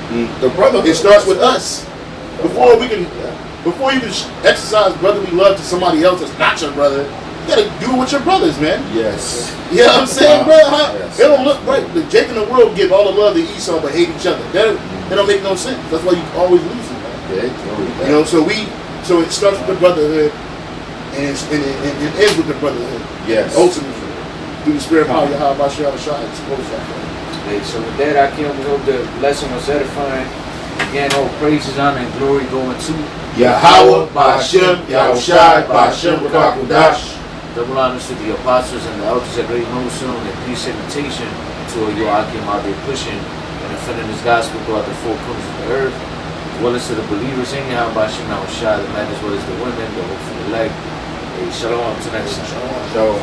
The brotherhood. It starts with us. Before you can exercise brotherly love to somebody else that's not your brother, you gotta do it with your brothers, man. Yes. You know what I'm saying, bro? Yes. It don't look right. The Jake in the world give all the love to Esau but hate each other. That don't make no sense. That's why you always lose it, man. You know, so it starts with the brotherhood and it ends with the brotherhood. Yes. Ultimately. Through the Spirit of power, Yahweh Bashiach Shah expose that. Okay, so with that, we hope the lesson was edifying. Again, all praises, honor, and glory going to Yahweh Bashem, Yahushai, Bashem, Rakakudash. Double honors to the apostles and the elders that already know soon, and peace and invitation to Yoakim out there pushing and defending His gospel throughout the four corners of the earth, as well as to the believers in Yahweh Bashem, Yahushai, the men as well as the women, the hopeful elect. Hey, shalom to next time. Shalom.